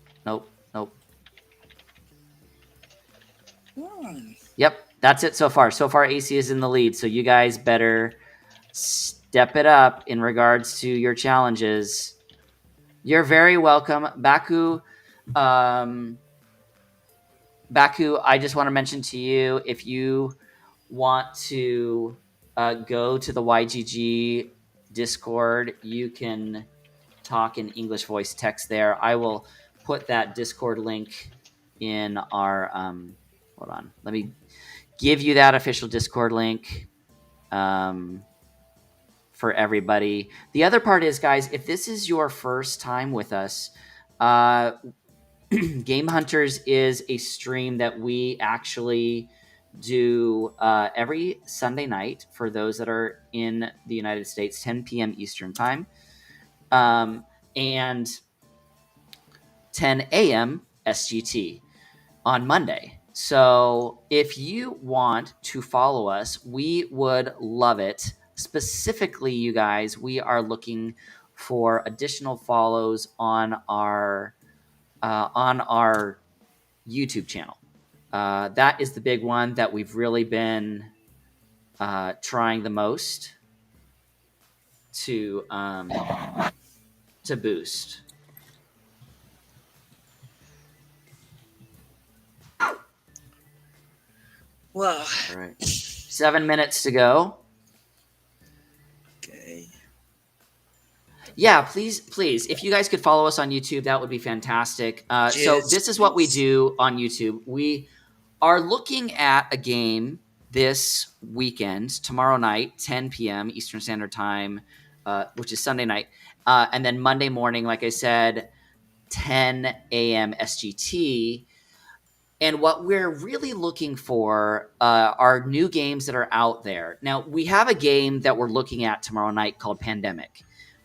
Yep, that's it so far. So far, AC is in the lead, so you guys better step it up in regards to your challenges. You're very welcome. Baku, I just want to mention to you, if you want to go to the YGG Discord, you can talk in English voice text there. I will put that Discord link in our... hold on. Let me give you that official Discord link for everybody. The other part is, guys, if this is your first time with us, Game Hunters is a stream that we actually do every Sunday night for those that are in the United States, 10 p.m. Eastern Time, and 10 a.m. SGT on Monday. So if you want to follow us, we would love it. Specifically, you guys, we are looking for additional follows on our YouTube channel. That is the big one that we've really been trying the most to boost. Wow. All right. 7 minutes to go. Okay. Yeah, please, if you guys could follow us on YouTube, that would be fantastic. So this is what we do on YouTube. We are looking at a game this weekend, tomorrow night, 10 p.m. Eastern Standard Time, which is Sunday night. And then Monday morning, like I said, 10 a.m. SGT. And what we're really looking for are new games that are out there. Now, we have a game that we're looking at tomorrow night called Pandemic.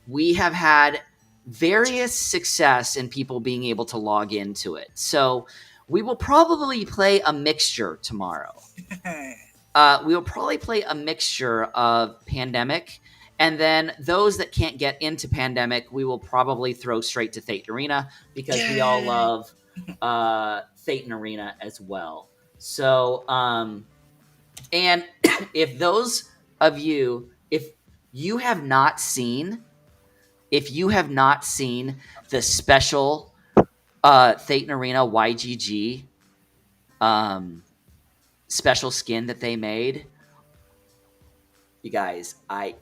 We have had various success in people being able to log into it. So we will probably play a mixture tomorrow. We will probably play a mixture of Pandemic And then those that can't get into Pandemic, we will probably throw straight to Thetan Arena because we all Yay! love Thetan Arena as well. So, and if those of you, if you have not seen the special Thetan Arena YGG special skin that they made, you guys, I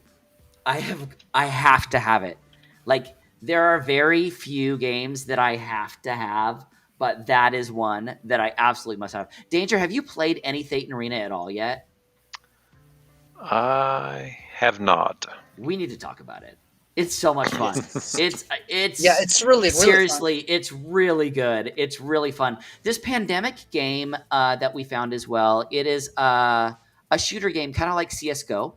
have to have it. Like, there are very few games that I have to have, but that is one that I absolutely must have. Danger, have you played any Thetan Arena at all yet? I have not. We need to talk about it. It's so much fun. It's Yeah, it's really seriously, fun. it's really good. It's really fun. This Pandemic game that we found as well, it is a shooter game, kind of like CS:GO.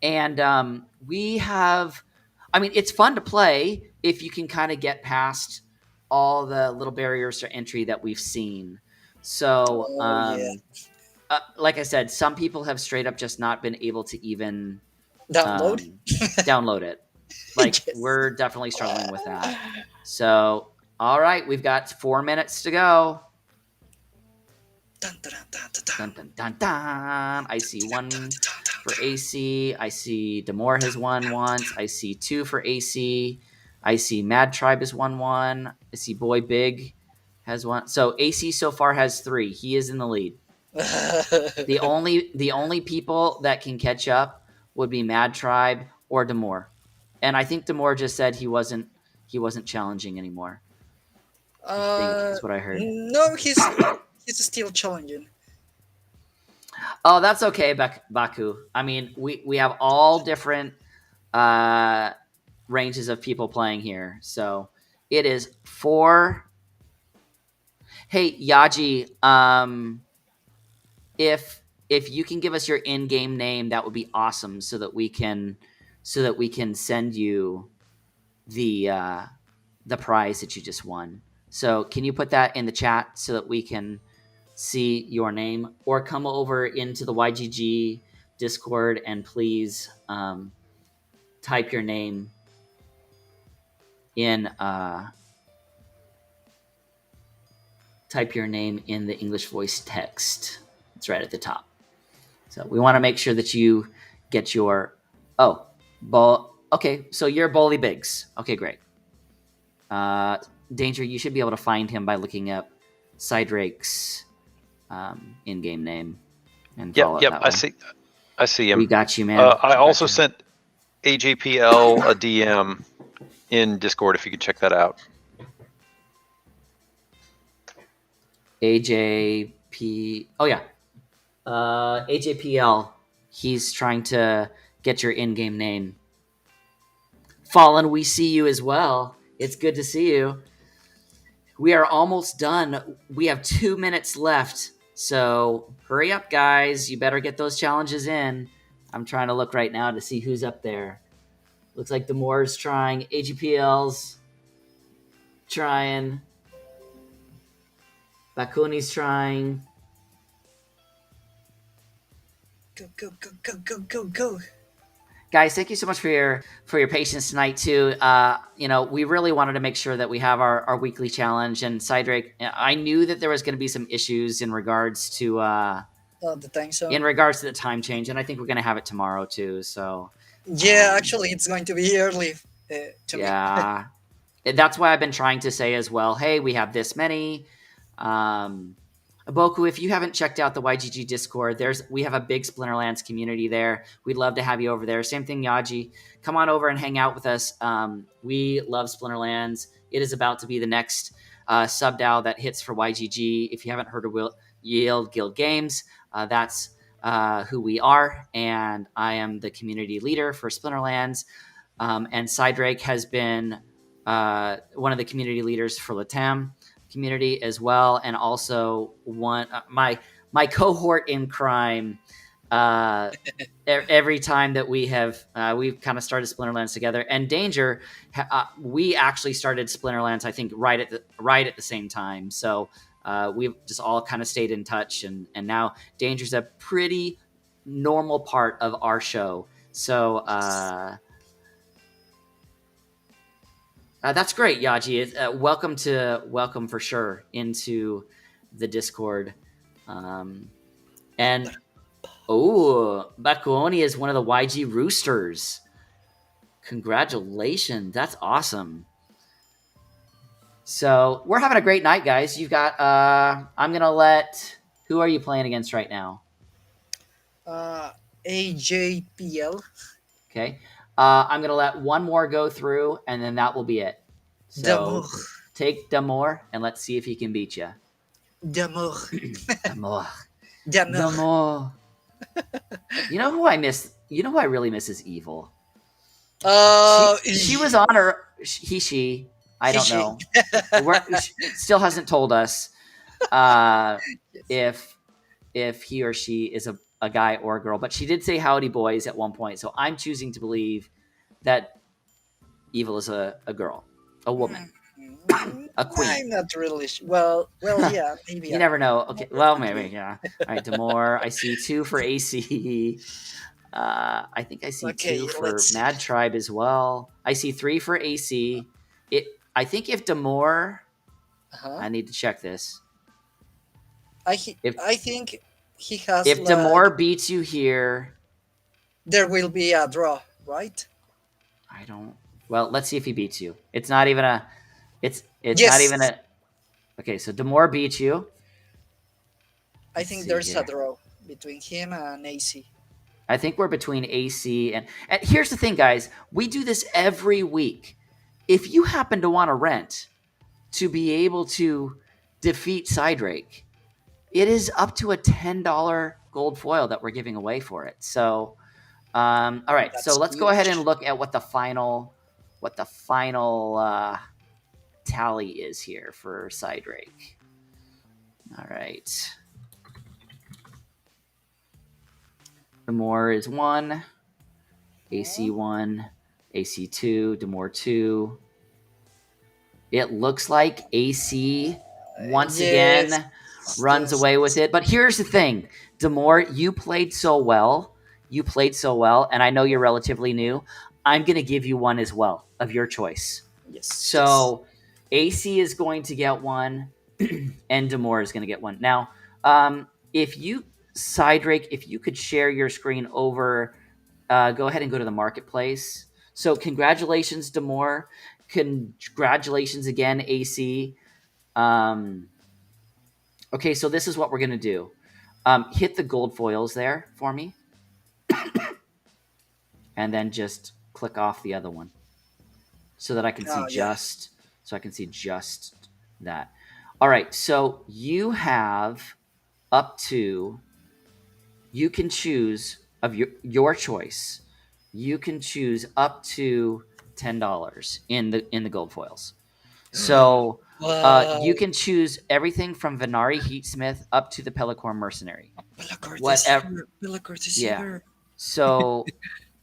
And we have, I mean, it's fun to play if you can kind of get past all the little barriers to entry that we've seen. So, Oh yeah. like I said, some people have straight up just not been able to even Download. download it. Like, Yes. we're definitely struggling with that. So, all right, we've got 4 minutes to go. Dun, dun, dun, dun, dun. Dun, dun, dun, dun. I see one for AC. I see Demore has won once. I see 2 for AC. I see Mad Tribe has won 1. I see Boy Big has 1. So AC so far has 3. He is in the lead. The only people that can catch up would be Mad Tribe or Demore. And I think Demore just said he wasn't challenging anymore. I think that's what I heard. No, he's still challenging. Oh, that's okay, Baku. I mean, we have all different ranges of people playing here. So it is 4. Hey, Yaji, if you can give us your in-game name, that would be awesome, so that we can send you the prize that you just won. So can you put that in the chat so that we can see your name, or come over into the YGG Discord and please type your name in the English voice text. It's right at the top. So we want to make sure that you get your okay, so you're Bully Biggs. Okay, great. Danger, you should be able to find him by looking up Cydrake's in-game name and follow Yep. it that way. I see him. We got you, man. I also sent AJPL a DM in Discord if you could check that out. AJP. Oh yeah. AJPL. He's trying to get your in-game name. Fallen, we see you as well. It's good to see you. We are almost done. We have 2 minutes left. So hurry up, guys. You better get those challenges in. I'm trying to look right now to see who's up there. Looks like Demore's trying. AGPL's trying. Bakuni's trying. Go. Guys, thank you so much for your patience tonight too. We really wanted to make sure that we have our weekly challenge. And Cydrake, I knew that there was going to be some issues in regards to The time zone. in regards to the time change, and I think we're going to have it tomorrow too. So Yeah, actually, it's going to be early. To me. yeah, that's why I've been trying to say as well. Hey, we have this many. Boku, if you haven't checked out the YGG Discord, we have a big Splinterlands community there. We'd love to have you over there. Same thing, Yaji. Come on over and hang out with us. We love Splinterlands. It is about to be the next sub-DAO that hits for YGG. If you haven't heard of Yield Guild Games, that's who we are, and I am the community leader for Splinterlands. And Cydrake has been one of the community leaders for Latam community as well, and also one my cohort in crime. Every time that we've kind of started Splinterlands together, and Danger, we actually started Splinterlands, I think, right at the same time. So we've just all kind of stayed in touch, and now Danger's a pretty normal part of our show. So that's great, Yaji. Welcome for sure into the Discord. And Bakuoni is one of the YG Roosters. Congratulations. That's awesome. So we're having a great night, guys. You've got I'm gonna let who are you playing against right now? AJPL. Okay. I'm gonna let one more go through and then that will be it. So D'amour. take Damore and let's see if he can beat you. D'amour. Damore. D'amour. Damore. You know who I miss? You know who I really miss is Evil. She was on her she. I don't know. Still hasn't told us if he or she is a guy or a girl, but she did say howdy boys at one point. So I'm choosing to believe that Evil is a girl, a woman, a queen. I'm not really sure. Well, yeah, maybe. You never know. Okay, well, maybe, yeah. All right, Damore. I see 2 for AC. I think I see 2 for Mad Tribe as well. I see 3 for AC. I think if Damore, I need to check this. I think he has. If Damore beats you here, there will be a draw, right? I don't. Well, let's see if he beats you. It's not even a. It's yes. not even a. Okay, so Damore beats you. I think there's a draw between him and AC. I think we're between AC and here's the thing, guys. We do this every week. If you happen to want to rent to be able to defeat Cydrake, it is up to a $10 gold foil that we're giving away for it. So, all right. That's so let's go ahead and look at what the final tally is here for Cydrake. All right. Damore is 1, AC 1, AC 2, Damore 2. It looks like AC once again runs away with it. But here's the thing, Damore, you played so well. And I know you're relatively new. I'm going to give you one as well of your choice. Yes. So AC is going to get 1, and Damore is going to get 1. Now, Cydrake, if you could share your screen over, go ahead and go to the marketplace. So congratulations, Damore. Congratulations again, AC. Okay, so this is what we're going to do. Hit the gold foils there for me. And then just click off the other one so that I can see just that. All right, so you have up to, you can choose of your choice. You can choose up to $10 in the gold foils. So you can choose everything from Venari Heatsmith up to the Pelicorn Mercenary. Whatever. Is here. So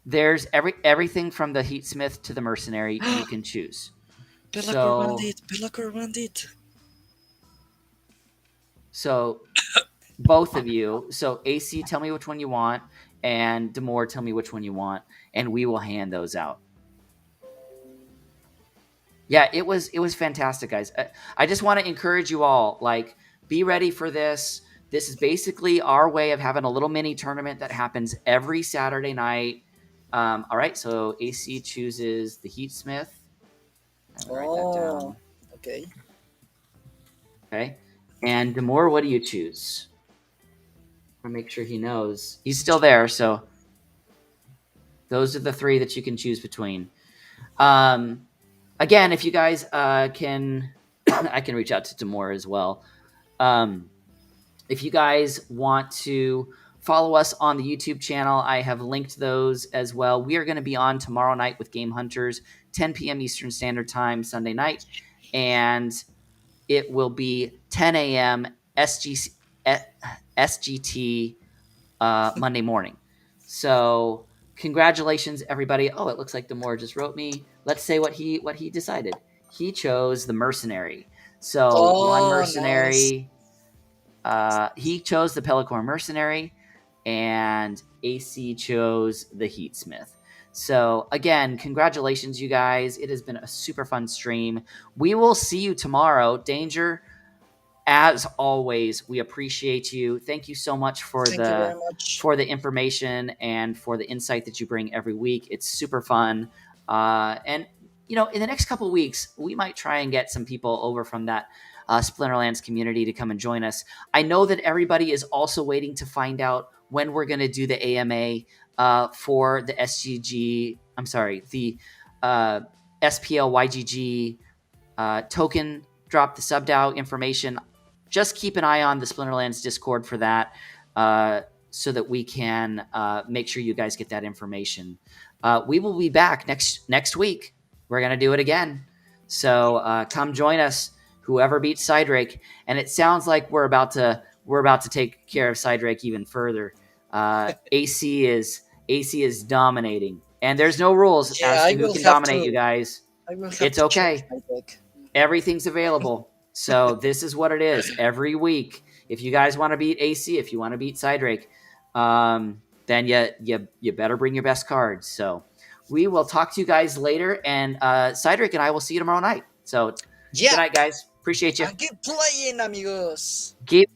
there's everything from the Heatsmith to the Mercenary you can choose. Pelicorn Bandit. So both of you. So AC, tell me which one you want, and Damore, tell me which one you want, and we will hand those out. Yeah, it was fantastic, guys. I just want to encourage you all, like, be ready for this. This is basically our way of having a little mini tournament that happens every Saturday night. All right, so AC chooses the Heatsmith. Write that down. Okay. Okay. And Damore, what do you choose? I want to make sure he knows. He's still there, so those are the 3 that you can choose between. Again, if you guys can, I can reach out to Damore as well. If you guys want to follow us on the YouTube channel, I have linked those as well. We are going to be on tomorrow night with GameHunters, 10 p.m. Eastern Standard Time, Sunday night. And it will be 10 a.m. SGT Monday morning. So congratulations, everybody. Oh, it looks like Damore just wrote me. Let's say what he decided. He chose the Mercenary. So one Mercenary. Nice. He chose the Pelicorn Mercenary. and AC chose the Heatsmith. So again, congratulations, you guys. It has been a super fun stream. We will see you tomorrow. Danger, as always, we appreciate you. Thank you so much for Thank you very much. the information and for the insight that you bring every week. It's super fun. And in the next couple of weeks, we might try and get some people over from that Splinterlands community to come and join us. I know that everybody is also waiting to find out when we're going to do the AMA for the SGG. I'm sorry, the SPLYGG token drop, the SubDAO information. Just keep an eye on the Splinterlands Discord for that, so that we can make sure you guys get that information. We will be back next week. We're gonna do it again. So come join us, whoever beats Cydrake. And it sounds like we're about to take care of Cydrake even further. AC is dominating, and there's no rules as to who can dominate you guys. It's okay. Everything's available. So this is what it is every week. If you guys want to beat AC, if you want to beat Cydrake, then you better bring your best cards. So we will talk to you guys later, and Cydrake and I will see you tomorrow night. So good night, guys. Appreciate you. And keep playing, amigos. Keep